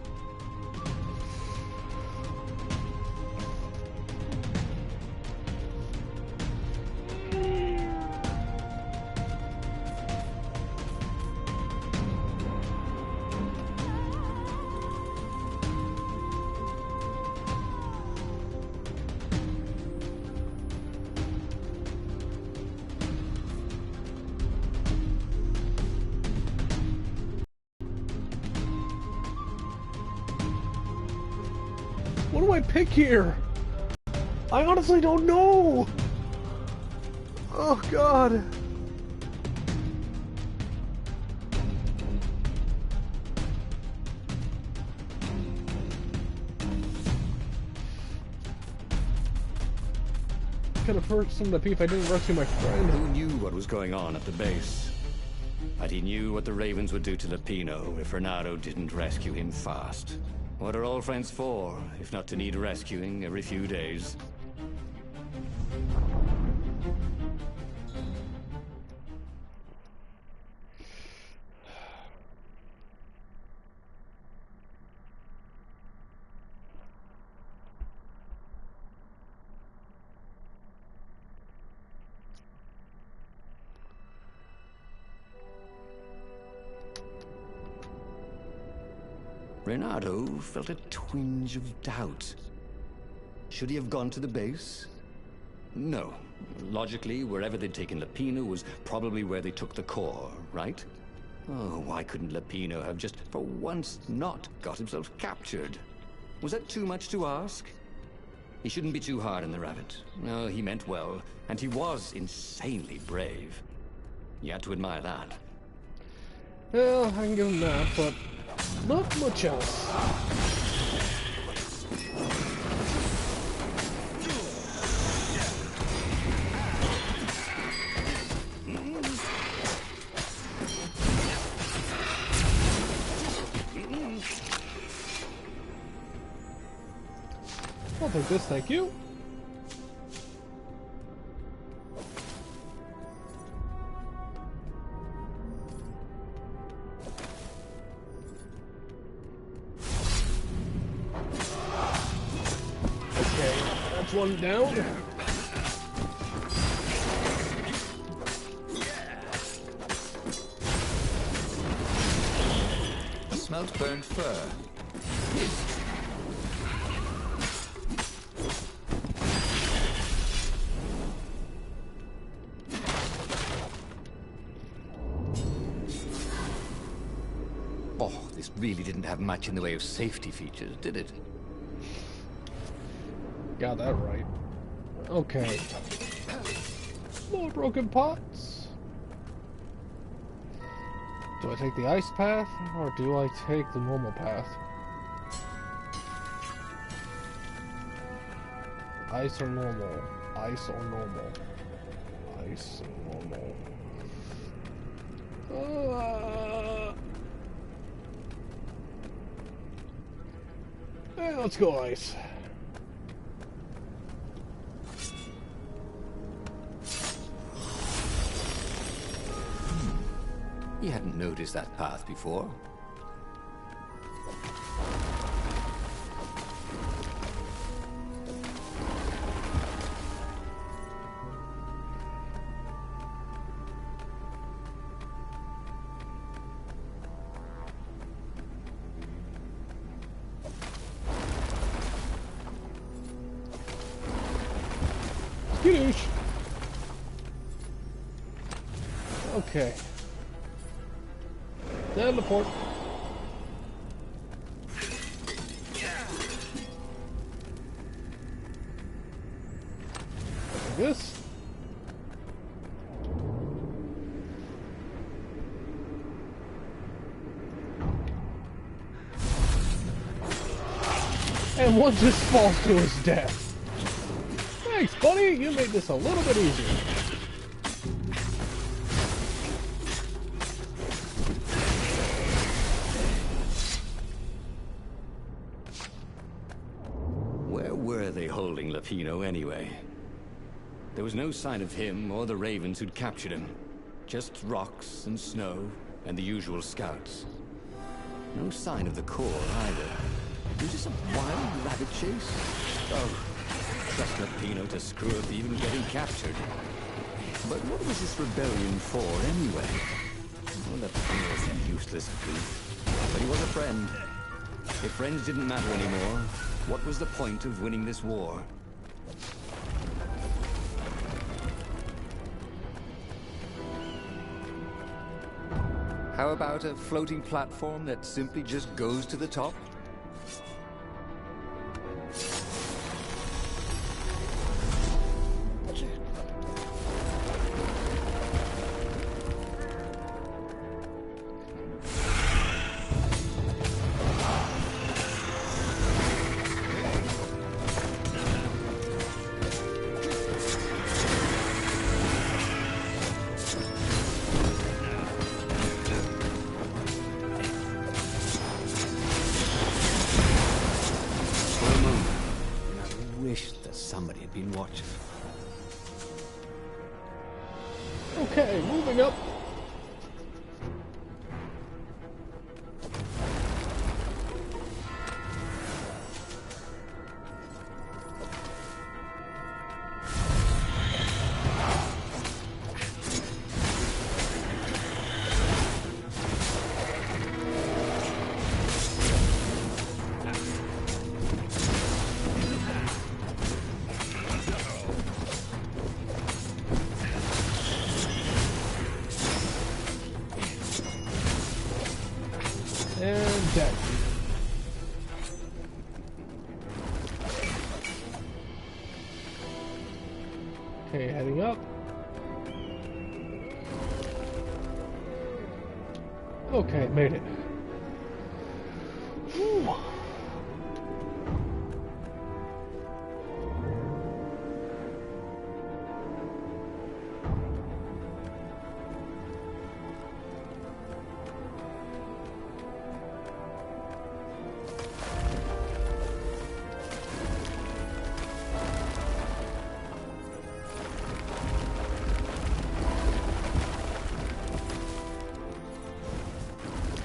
What do I pick here? I honestly don't know. Oh God. Could have hurt some of the people if I didn't rescue my friend. Who knew what was going on at the base? But he knew what the ravens would do to Lupino if Renato didn't rescue him fast. What are old friends for, if not to need rescuing every few days? Renato felt a twinge of doubt. Should he have gone to the base? No. Logically, wherever they'd taken Lupino was probably where they took the core, right? Oh, why couldn't Lupino have just, for once, not got himself captured? Was that too much to ask? He shouldn't be too hard on the rabbit. No, he meant well, and he was insanely brave. You had to admire that. Well, I can give him that, but not much else. I'll take this, thank you. Okay, that's one down. Smelt burnt fur. Oh, this really didn't have much in the way of safety features, did it? Got that right. Okay. More broken pots. Do I take the ice path, or do I take the normal path? Ice or normal? Ice or normal? Ice or normal? Let's go ice. He hadn't noticed that path before. Skitoosh. Okay. Down the port. Like this. And one just falls to his death. Thanks, buddy. You made this a little bit easier. Where were they holding Lapino anyway? There was no sign of him or the ravens who'd captured him. Just rocks and snow and the usual scouts. No sign of the core either. Was this a wild rabbit chase? Oh, trust Lapino to screw up even getting captured. But what was this rebellion for anyway? Oh, Lapino's a useless goof. But he was a friend. If friends didn't matter anymore, what was the point of winning this war? How about a floating platform that simply just goes to the top? Watching. Okay, moving up. And dead. Okay, heading up. Okay, made it. Whew.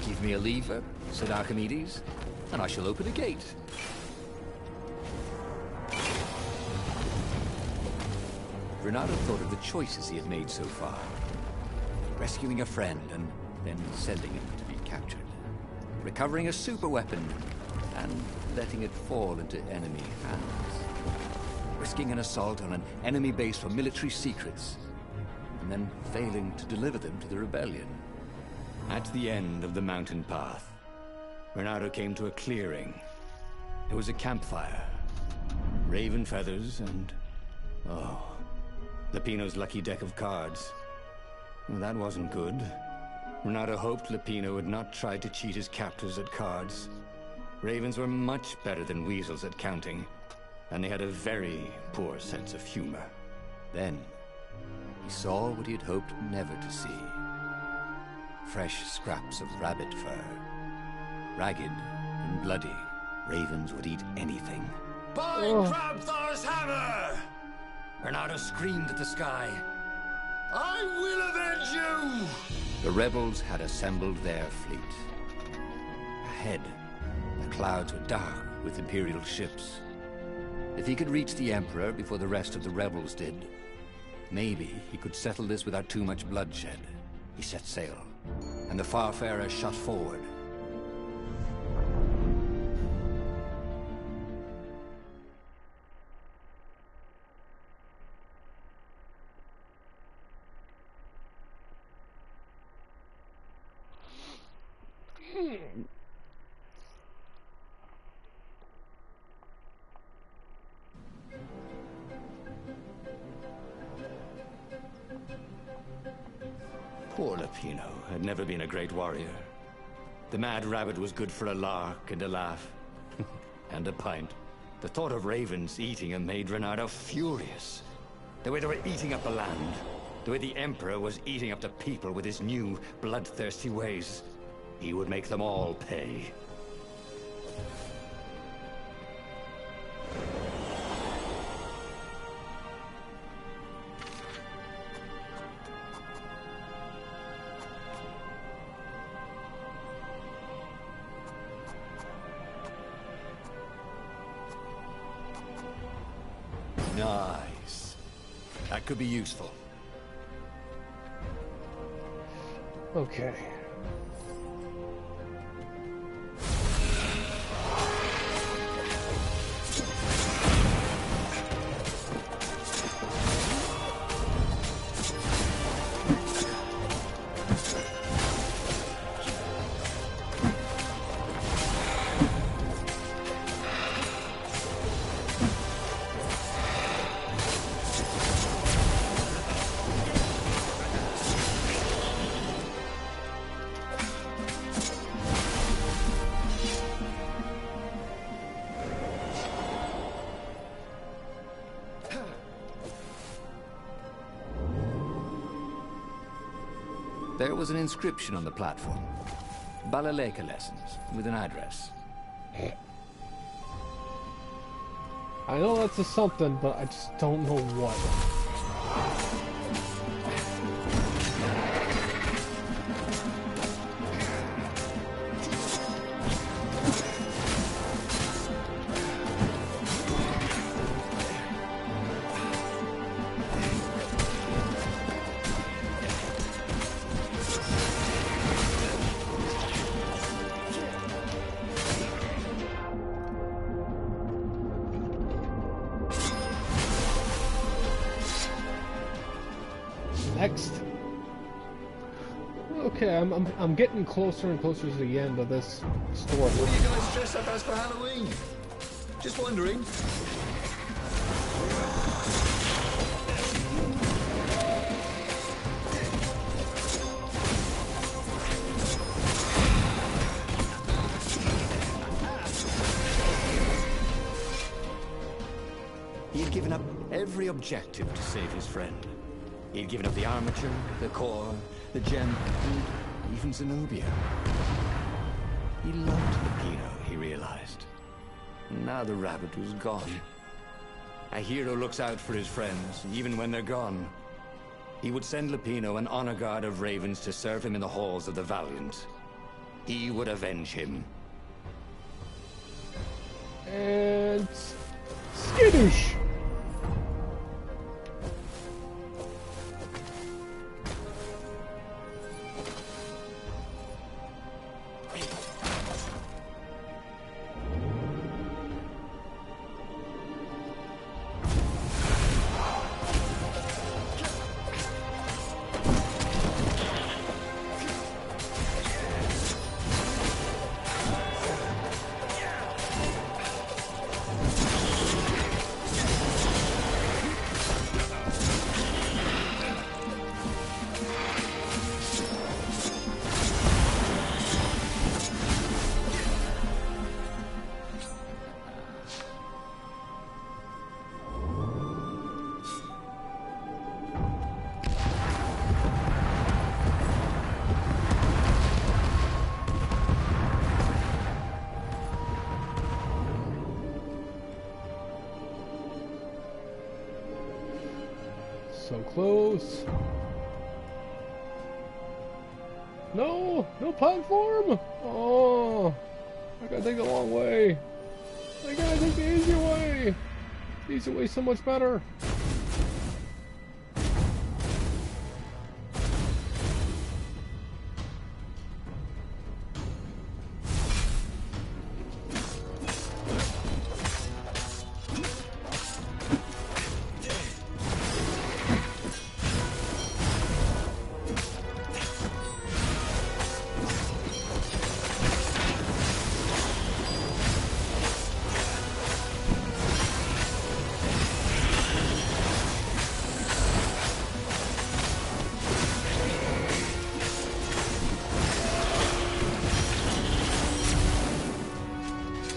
Give me a lever, said Archimedes, and I shall open a gate. Renato thought of the choices he had made so far. Rescuing a friend and then sending him to be captured. Recovering a super weapon and letting it fall into enemy hands. Risking an assault on an enemy base for military secrets, and then failing to deliver them to the rebellion. At the end of the mountain path, Renato came to a clearing. There was a campfire, raven feathers, and... oh, Lupino's lucky deck of cards. Well, that wasn't good. Renato hoped Lupino would not try to cheat his captors at cards. Ravens were much better than weasels at counting, and they had a very poor sense of humor. Then, he saw what he had hoped never to see. Fresh scraps of rabbit fur. Ragged and bloody, ravens would eat anything. By Crabthar's hammer! Renato screamed at the sky. I will avenge you! The rebels had assembled their fleet. Ahead, the clouds were dark with Imperial ships. If he could reach the Emperor before the rest of the rebels did, maybe he could settle this without too much bloodshed. He set sail, and the Farfarer shot forward. Poor Lupino had never been a great warrior. The mad rabbit was good for a lark and a laugh. And a pint. The thought of ravens eating him made Renato furious. The way they were eating up the land. The way the Emperor was eating up the people with his new, bloodthirsty ways. He would make them all pay. Nice. That could be useful. Okay. There was an inscription on the platform. Balaleka lessons, with an address. I know that's a something, but I just don't know what. Next. Okay, I'm getting closer and closer to the end of this story. What are you guys dressed up as for Halloween? Just wondering. objective to save his friend. He'd given up the armature, the core, the gem, and even Zenobia. He loved Lupino, he realized. Now the rabbit was gone. A hero looks out for his friends, even when they're gone. He would send Lupino an honor guard of ravens to serve him in the halls of the Valiant. He would avenge him. And skittish. So close. No! No platform! Oh! I gotta take the long way. I gotta take the easy way. The easy way's so much better.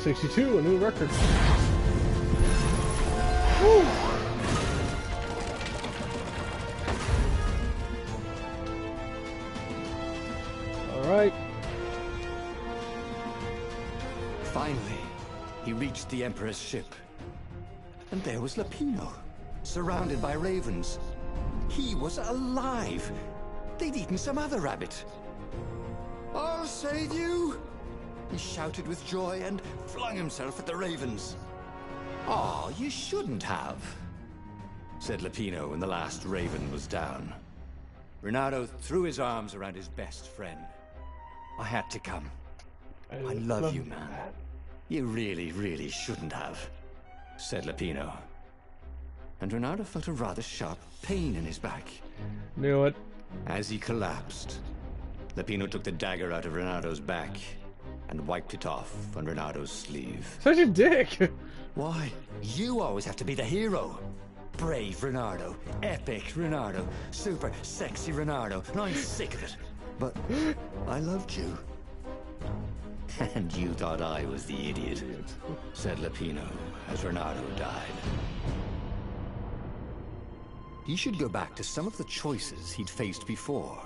'62, a new record. Woo. All right. Finally, he reached the Emperor's ship. And there was Lupino, surrounded by ravens. He was alive. They'd eaten some other rabbit. I'll save you! He shouted with joy and flung himself at the ravens. "Oh, you shouldn't have," said Lupino when the last raven was down. Renato threw his arms around his best friend. "I had to come. I love you, man. You really, really shouldn't have," said Lupino. And Renato felt a rather sharp pain in his back. Knew it. As he collapsed, Lupino took the dagger out of Renato's back and wiped it off on Renato's sleeve. Such a dick. Why? You always have to be the hero. Brave Renato, epic Renato, super sexy Renato. And I'm sick of it. But I loved you. And you thought I was the idiot, said Lupino as Renato died. He should go back to some of the choices he'd faced before.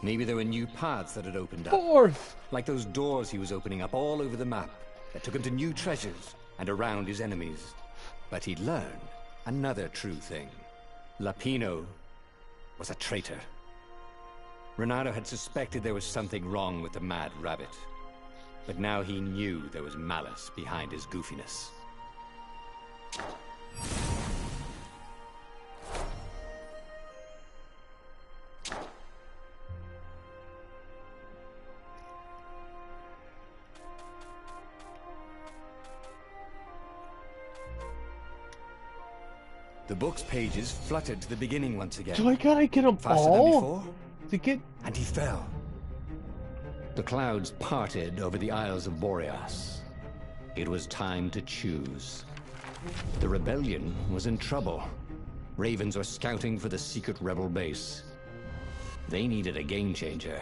Maybe there were new paths that had opened up. Fourth! Like those doors he was opening up all over the map that took him to new treasures and around his enemies. But he'd learned another true thing. Lupino was a traitor. Renato had suspected there was something wrong with the mad rabbit. But now he knew there was malice behind his goofiness. The book's pages fluttered to the beginning once again. Do I gotta get a Faster than ball before, to get? and he fell. The clouds parted over the Isles of Boreas. It was time to choose. The rebellion was in trouble. Ravens were scouting for the secret rebel base. They needed a game changer.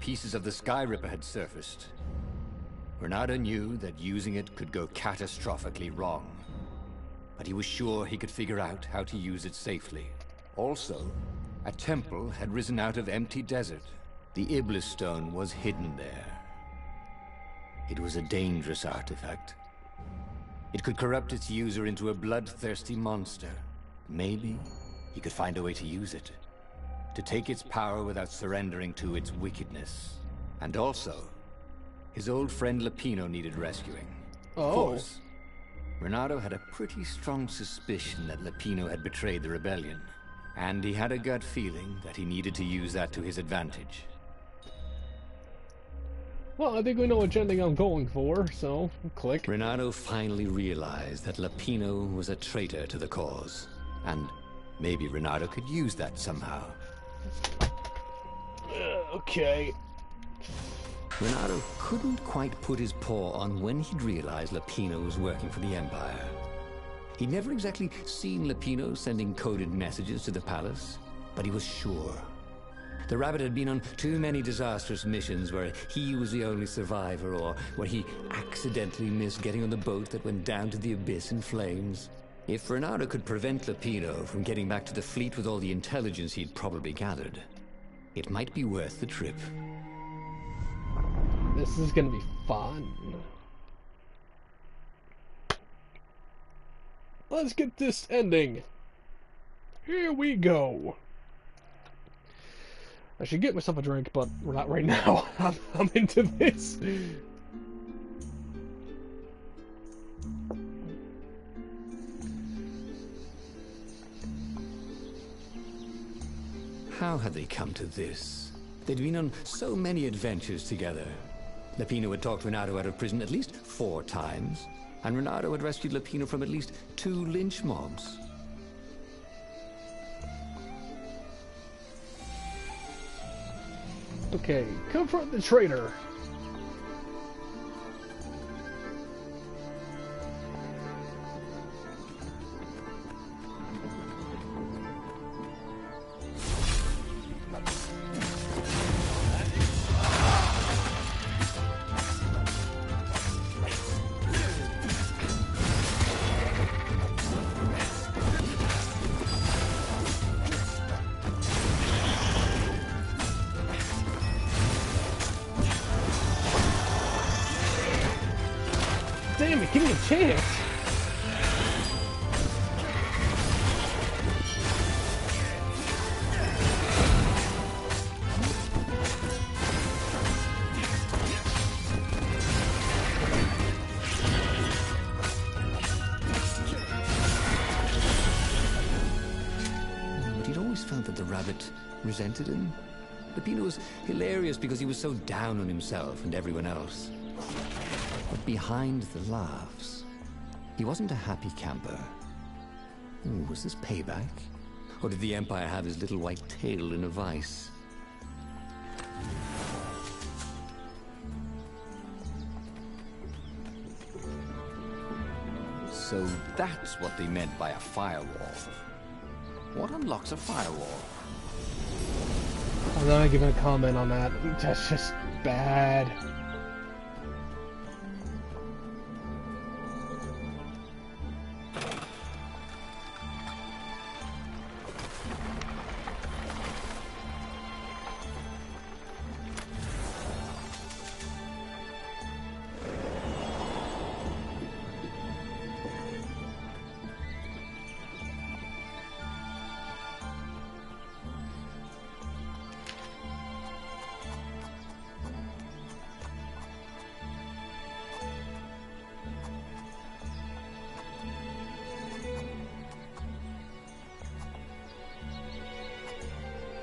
Pieces of the Sky Ripper had surfaced. Renato knew that using it could go catastrophically wrong. but he was sure he could figure out how to use it safely. Also, a temple had risen out of empty desert. The Iblis stone was hidden there. It was a dangerous artifact. It could corrupt its user into a bloodthirsty monster. Maybe he could find a way to use it, to take its power without surrendering to its wickedness. And also, his old friend Lapino needed rescuing. Oh. Of course, Renato had a pretty strong suspicion that Lapino had betrayed the rebellion, and he had a gut feeling that he needed to use that to his advantage. Well, I think we know which ending I'm going for, so click. Renato finally realized that Lapino was a traitor to the cause. And maybe Renato could use that somehow. Okay. Renato couldn't quite put his paw on when he'd realized Lapino was working for the Empire. He'd never exactly seen Lapino sending coded messages to the palace, but he was sure. The rabbit had been on too many disastrous missions where he was the only survivor, or where he accidentally missed getting on the boat that went down to the abyss in flames. If Renato could prevent Lapino from getting back to the fleet with all the intelligence he'd probably gathered, it might be worth the trip. This is gonna be fun. Let's get this ending. Here we go. I should get myself a drink, but not right now. I'm into this. How had they come to this? They'd been on so many adventures together. Lapino had talked Renato out of prison at least 4 times, and Renato had rescued Lapino from at least 2 lynch mobs. Okay, confront the traitor. Damn it, give me a chance. But he'd always felt that the rabbit resented him. Lapino was hilarious because he was so down on himself and everyone else. But behind the laughs, he wasn't a happy camper. Ooh, was this payback? Or did the Empire have his little white tail in a vice? So that's what they meant by a firewall. What unlocks a firewall? I'm not giving a comment on that. That's just bad.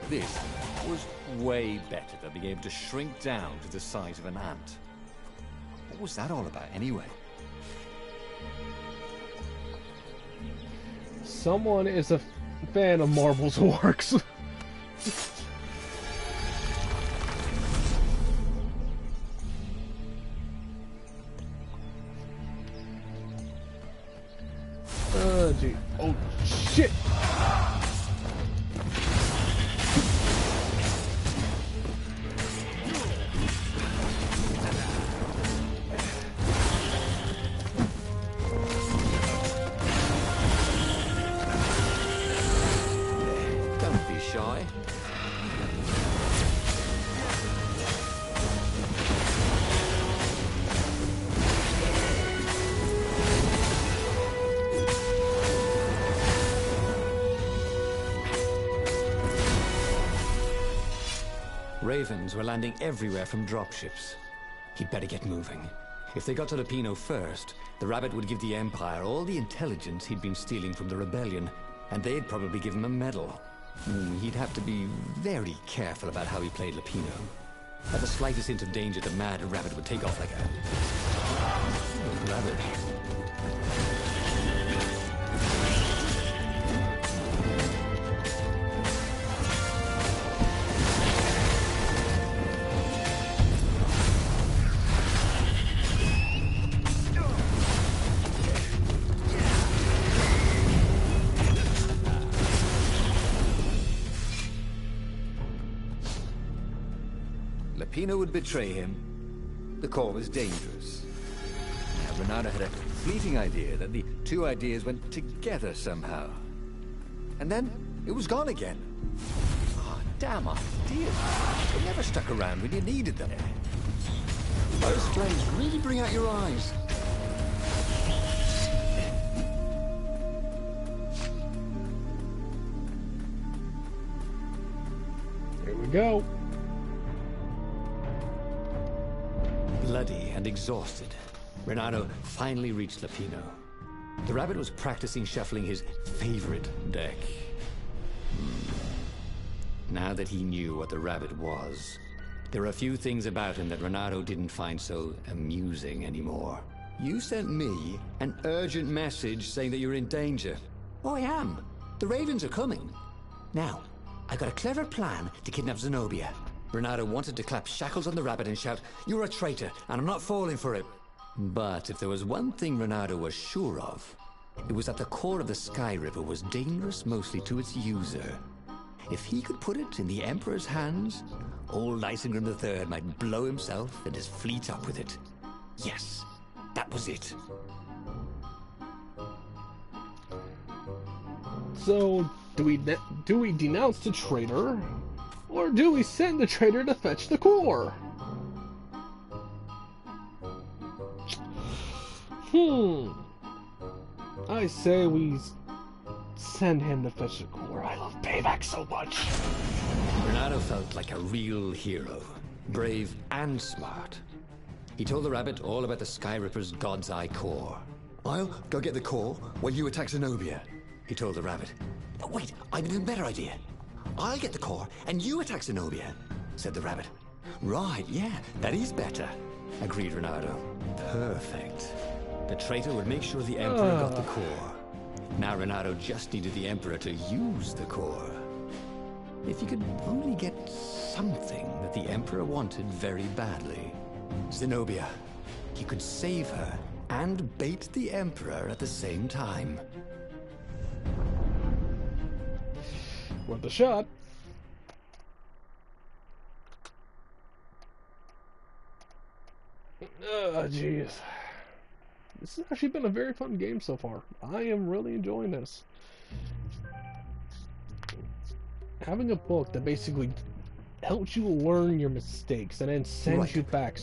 This was way better than being able to shrink down to the size of an ant. What was that all about, anyway? Someone is a fan of Marvel's works. Gee. Oh, shit! shy. Ravens were landing everywhere from dropships. He'd better get moving. If they got to Lapino first, the Rabbit would give the Empire all the intelligence he'd been stealing from the Rebellion, and they'd probably give him a medal. He'd have to be very careful about how he played Lapino. At the slightest hint of danger, the mad Rabbit would take off like a rabbit. Lapino would betray him. The core was dangerous. Now, Renato had a fleeting idea that the two ideas went together somehow. And then it was gone again. Oh, damn ideas. They never stuck around when you needed them. Those flames really bring out your eyes. Here we go. Bloody and exhausted, Renato finally reached Lapino. The Rabbit was practicing shuffling his favorite deck. Now that he knew what the Rabbit was, there were a few things about him that Renato didn't find so amusing anymore. You sent me an urgent message saying that you're in danger. Oh, I am. The Ravens are coming. Now, I got a clever plan to kidnap Zenobia. Renato wanted to clap shackles on the Rabbit and shout, "You're a traitor, and I'm not falling for it." But if there was one thing Renato was sure of, it was that the core of the Sky River was dangerous mostly to its user. If he could put it in the Emperor's hands, old Isengrim III might blow himself and his fleet up with it. Yes, that was it. So, do we denounce the traitor? Or do we send the traitor to fetch the core? I say we send him to fetch the core. I love payback so much. Renato felt like a real hero, brave and smart. He told the Rabbit all about the Sky Ripper's God's Eye core. I'll go get the core while you attack Zenobia. He told the Rabbit. Wait, I've an even better idea. I'll get the core, and you attack Zenobia, said the Rabbit. Right, yeah, that is better, agreed Renato. Perfect. The traitor would make sure the Emperor got the core. Now Renato just needed the Emperor to use the core. If he could only get something that the Emperor wanted very badly. Zenobia. He could save her and bait the Emperor at the same time. Worth a shot. Oh, jeez. This has actually been a very fun game so far. I am really enjoying this. Having a book that basically helps you learn your mistakes and then sends you back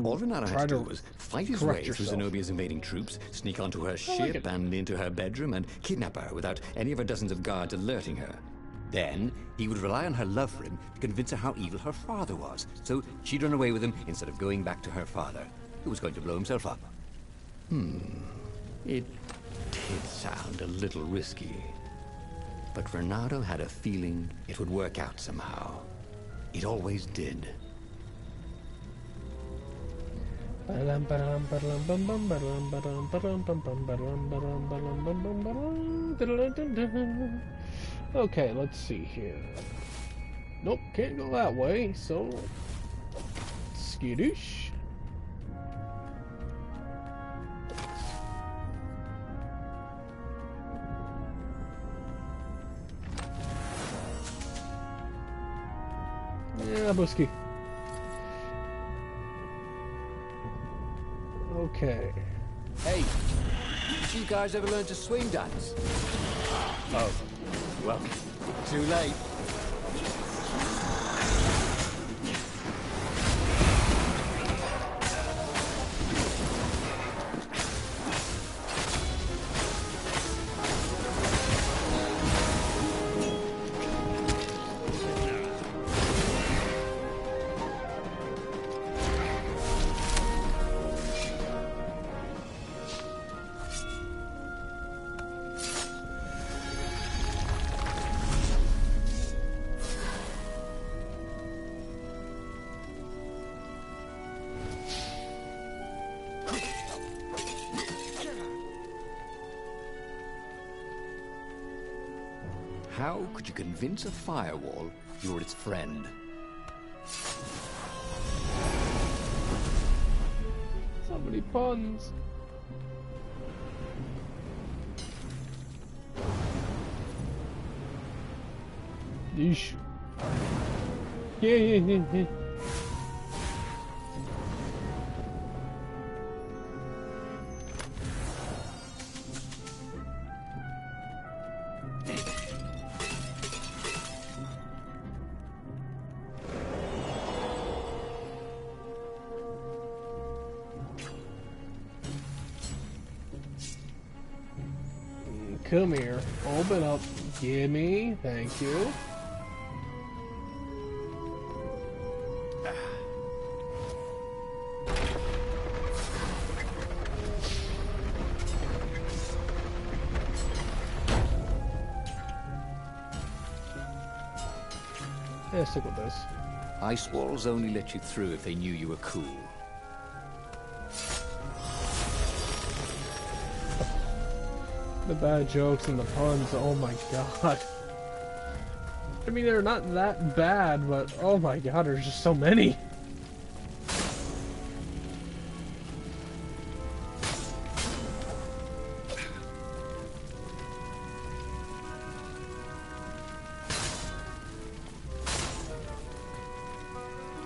all Renato had to do was fight his way through yourself. Zenobia's invading troops, sneak onto her ship and into her bedroom, and kidnap her without any of her dozens of guards alerting her. Then, he would rely on her love for him to convince her how evil her father was, so she'd run away with him instead of going back to her father, who was going to blow himself up. It did sound a little risky. But Renato had a feeling it would work out somehow. It always did. Okay, let's see here. Nope, can't go that way, so... skittish. Yeah, Busky. Okay. Hey, did you guys ever learn to swing dance? Oh, well, too late. how could you convince a firewall you're its friend? So many puns. Yeesh. Yeah. Come here. Open up. Gimme. Thank you. Yeah, stick with this. Ice walls only let you through if they knew you were cool. The bad jokes and the puns, oh my god. I mean, they're not that bad, but oh my god, there's just so many.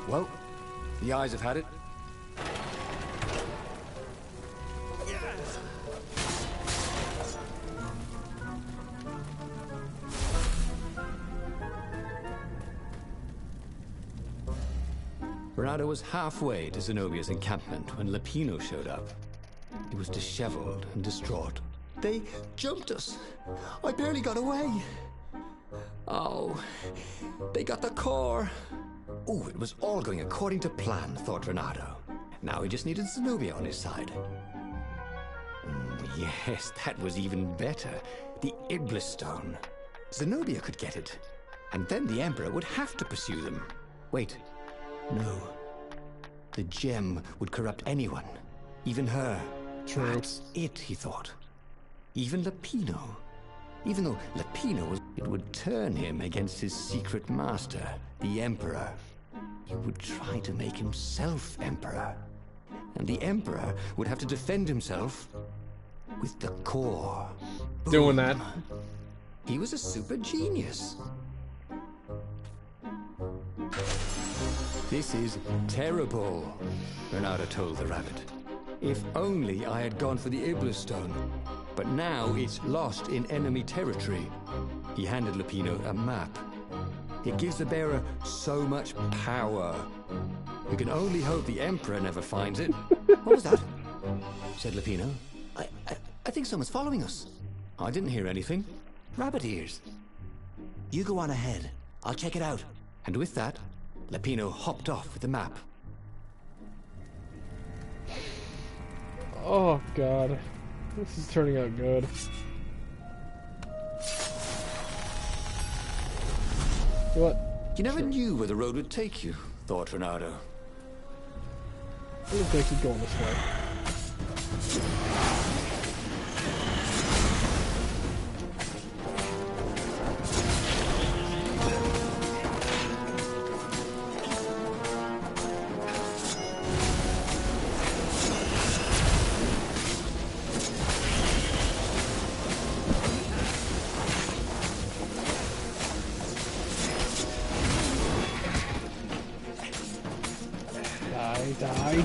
Well, the eyes have had it. Bernardo was halfway to Zenobia's encampment when Lapino showed up. He was disheveled and distraught. They jumped us. I barely got away. Oh, they got the core. Oh, it was all going according to plan, thought Bernardo. Now he just needed Zenobia on his side. Yes, that was even better. The Iblis Stone. Zenobia could get it. And then the Emperor would have to pursue them. Wait. No. The gem would corrupt anyone. Even her. True. That's it, he thought. Even Lapino. Even though Lapino was... It would turn him against his secret master, the Emperor. He would try to make himself Emperor. And the Emperor would have to defend himself with the core. Doing that. He was a super genius. This is terrible, Bernardo told the rabbit. If only I had gone for the Iblis Stone. But now it's lost in enemy territory. He handed Lapino a map. It gives the bearer so much power. We can only hope the Emperor never finds it. What was that? Said Lapino. I think someone's following us. I didn't hear anything. Rabbit ears. You go on ahead. I'll check it out. And with that, Lapino hopped off with the map. Oh god. This is turning out good. What? You never knew where the road would take you, thought Bernardo. It looks like he's going this way.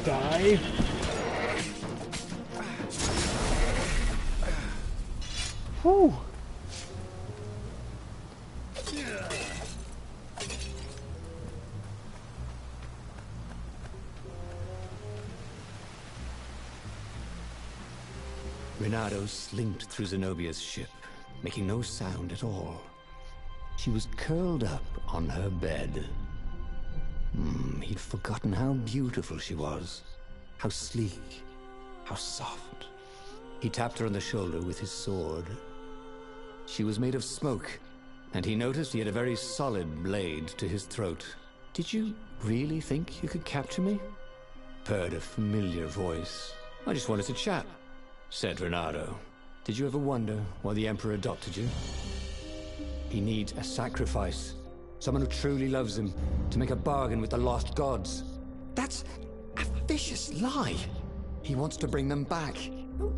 Die. Whew. Bernardo slinked through Zenobia's ship, making no sound at all. She was curled up on her bed. He'd forgotten how beautiful she was, how sleek, how soft. He tapped her on the shoulder with his sword. She was made of smoke, and he noticed he had a very solid blade to his throat. Did you really think you could capture me? Purred a familiar voice. I just wanted to chat, said Bernardo. Did you ever wonder why the Emperor adopted you? He needs a sacrifice. Someone who truly loves him, to make a bargain with the lost gods. That's a vicious lie. He wants to bring them back. No,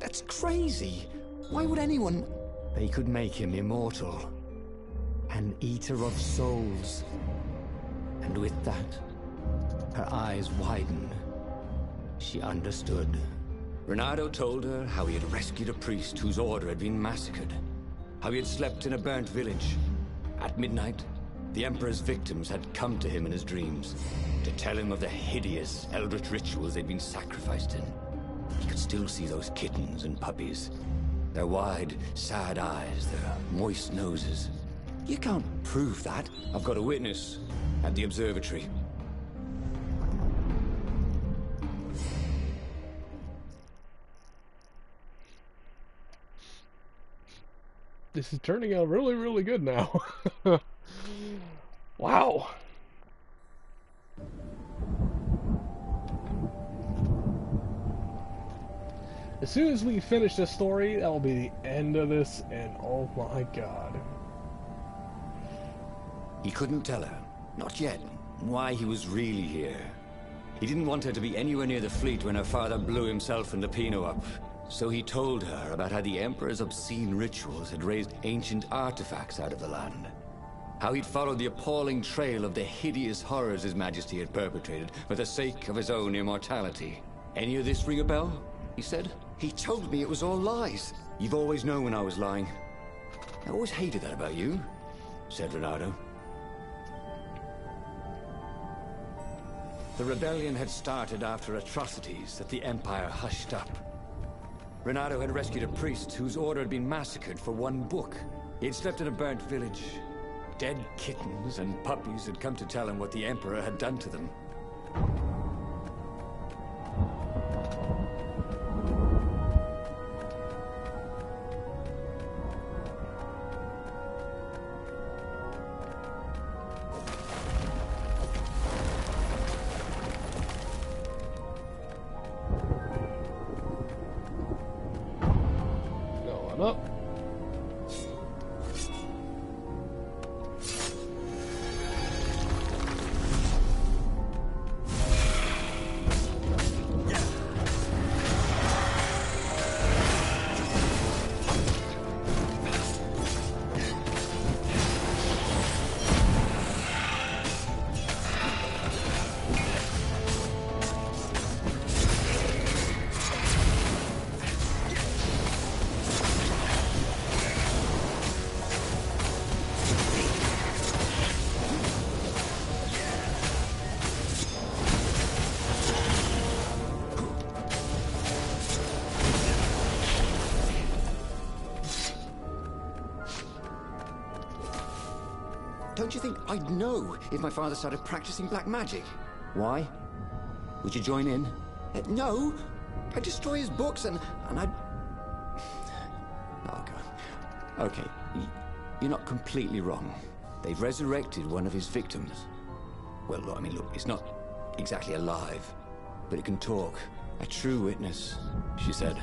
that's crazy. Why would anyone... They could make him immortal. An eater of souls. And with that, her eyes widened. She understood. Renato told her how he had rescued a priest whose order had been massacred. How he had slept in a burnt village. At midnight, the Emperor's victims had come to him in his dreams to tell him of the hideous eldritch rituals they'd been sacrificed in. He could still see those kittens and puppies. Their wide, sad eyes, their moist noses. You can't prove that. I've got a witness at the observatory. This is turning out really, really good now. Wow. As soon as we finish this story, that'll be the end of this, and oh my god. He couldn't tell her, not yet, why he was really here. He didn't want her to be anywhere near the fleet when her father blew himself and the Pino up. So he told her about how the Emperor's obscene rituals had raised ancient artifacts out of the land. How he'd followed the appalling trail of the hideous horrors His Majesty had perpetrated for the sake of his own immortality. Any of this ring a bell? He said. He told me it was all lies. You've always known when I was lying. I always hated that about you, said Renato. The rebellion had started after atrocities that the Empire hushed up. Renato had rescued a priest whose order had been massacred for one book. He had slept in a burnt village. Dead kittens and puppies had come to tell him what the Emperor had done to them. Going up. Don't you think I'd know if my father started practicing black magic? Why? Would you join in? No! I'd destroy his books and I'd... Oh, God. Okay, you're not completely wrong. They've resurrected one of his victims. Well, I mean, look, it's not exactly alive, but it can talk. A true witness, she said.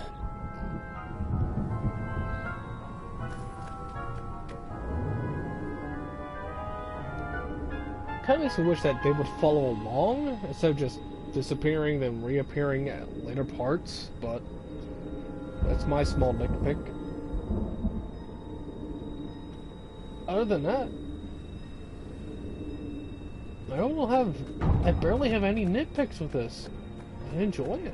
Kind of wish that they would follow along instead of just disappearing then reappearing at later parts, but that's my small nitpick. Other than that, I barely have any nitpicks with this. I enjoy it.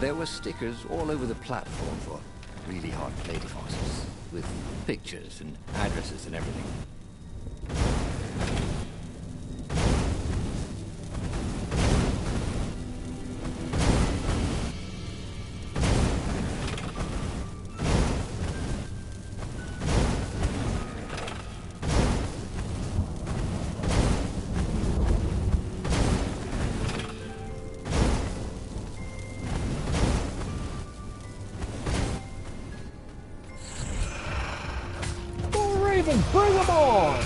There were stickers all over the platform for really hot lady bosses, with pictures and addresses and everything. Bring them on!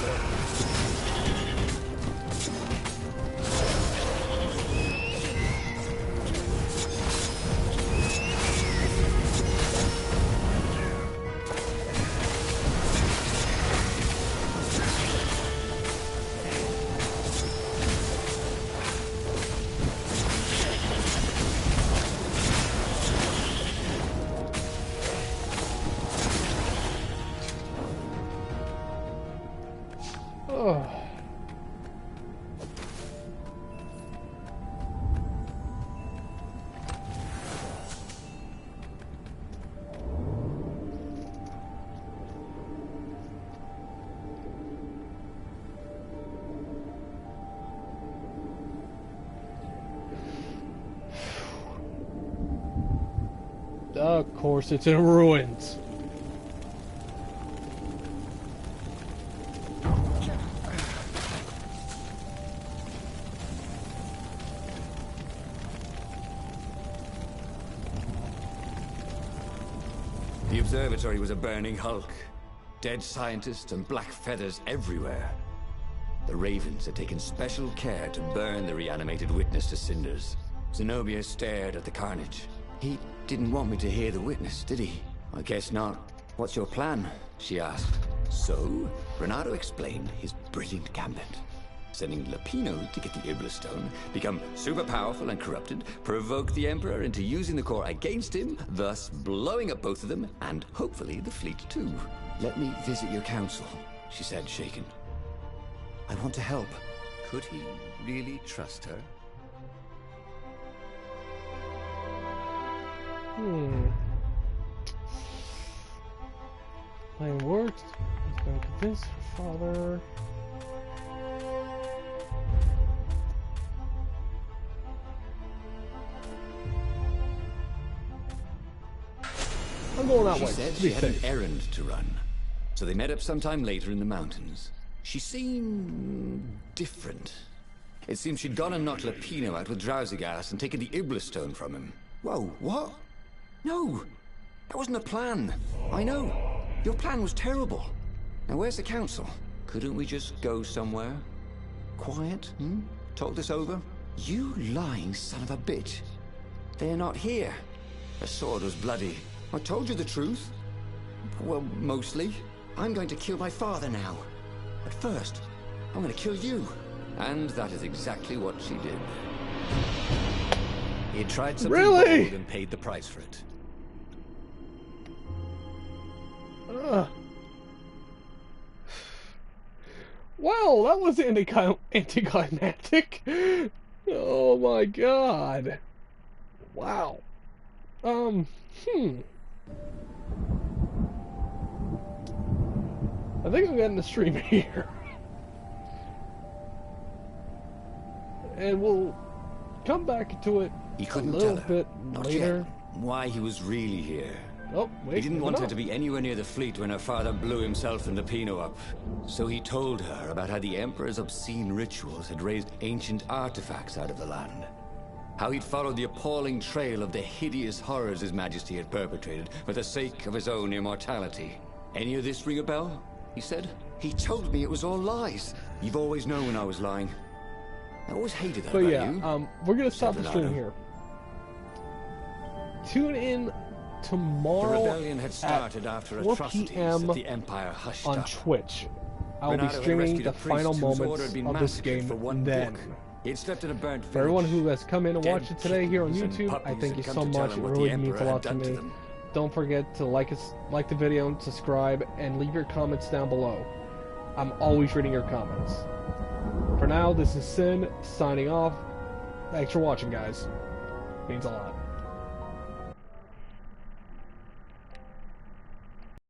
Of course, it's in ruins. The observatory was a burning hulk. Dead scientists and black feathers everywhere. The Ravens had taken special care to burn the reanimated witness to cinders. Zenobia stared at the carnage. He didn't want me to hear the witness, did he? I guess not. What's your plan? She asked. So, Renato explained his brilliant gambit. Sending Lapino to get the Iblis Stone, become super powerful and corrupted, provoke the Emperor into using the core against him, thus blowing up both of them, and hopefully the fleet too. Let me visit your council, she said, shaken. I want to help. Could he really trust her? Plan worked. Let's go to this, father. I'm going that She way. said To she be had an safe. errand to run. So they met up sometime later in the mountains. She seemed different. It seemed she'd gone and knocked Lapino out with drowsy gas and taken the Iblis Stone from him. Whoa, what? No, that wasn't a plan. I know. Your plan was terrible. Now where's the council? Couldn't we just go somewhere? Quiet, Talk this over? You lying son of a bitch. They're not here. The sword was bloody. I told you the truth. Well, mostly. I'm going to kill my father now. But first, I'm going to kill you. And that is exactly what she did. He had tried something Really? bold and paid the price for it. Wow, that was anticlimactic. Oh my god. Wow. I think I'm getting the stream here. And we'll come back to it He a couldn't little tell her. bit Not later. yet. Why he was really here. Oh, wait. He didn't want her no. to be anywhere near the fleet when her father blew himself and Lapino up. So he told her about how the Emperor's obscene rituals had raised ancient artifacts out of the land. How he'd followed the appalling trail of the hideous horrors His Majesty had perpetrated for the sake of his own immortality. Any of this ring a bell? He said. He told me it was all lies. You've always known when I was lying. I always hated that But about yeah, you. we're gonna stop the Renato. stream here. Tune in The tomorrow rebellion had started after 4 atrocities PM that the Empire hushed on up. Twitch. I will be Renato had streaming rescued the a priest final whose order moments had been of this massacred game for one then. book. He had slept in a burnt For everyone village. who has come in and Dead watched it today here on kittens and YouTube, I puppies thank had you come so to tell much. It him what really the means a Emperor lot had to done to me. them. Don't forget to like the video and subscribe and leave your comments down below. I'm always reading your comments. For now, this is Sin signing off. Thanks for watching, guys. Means a lot.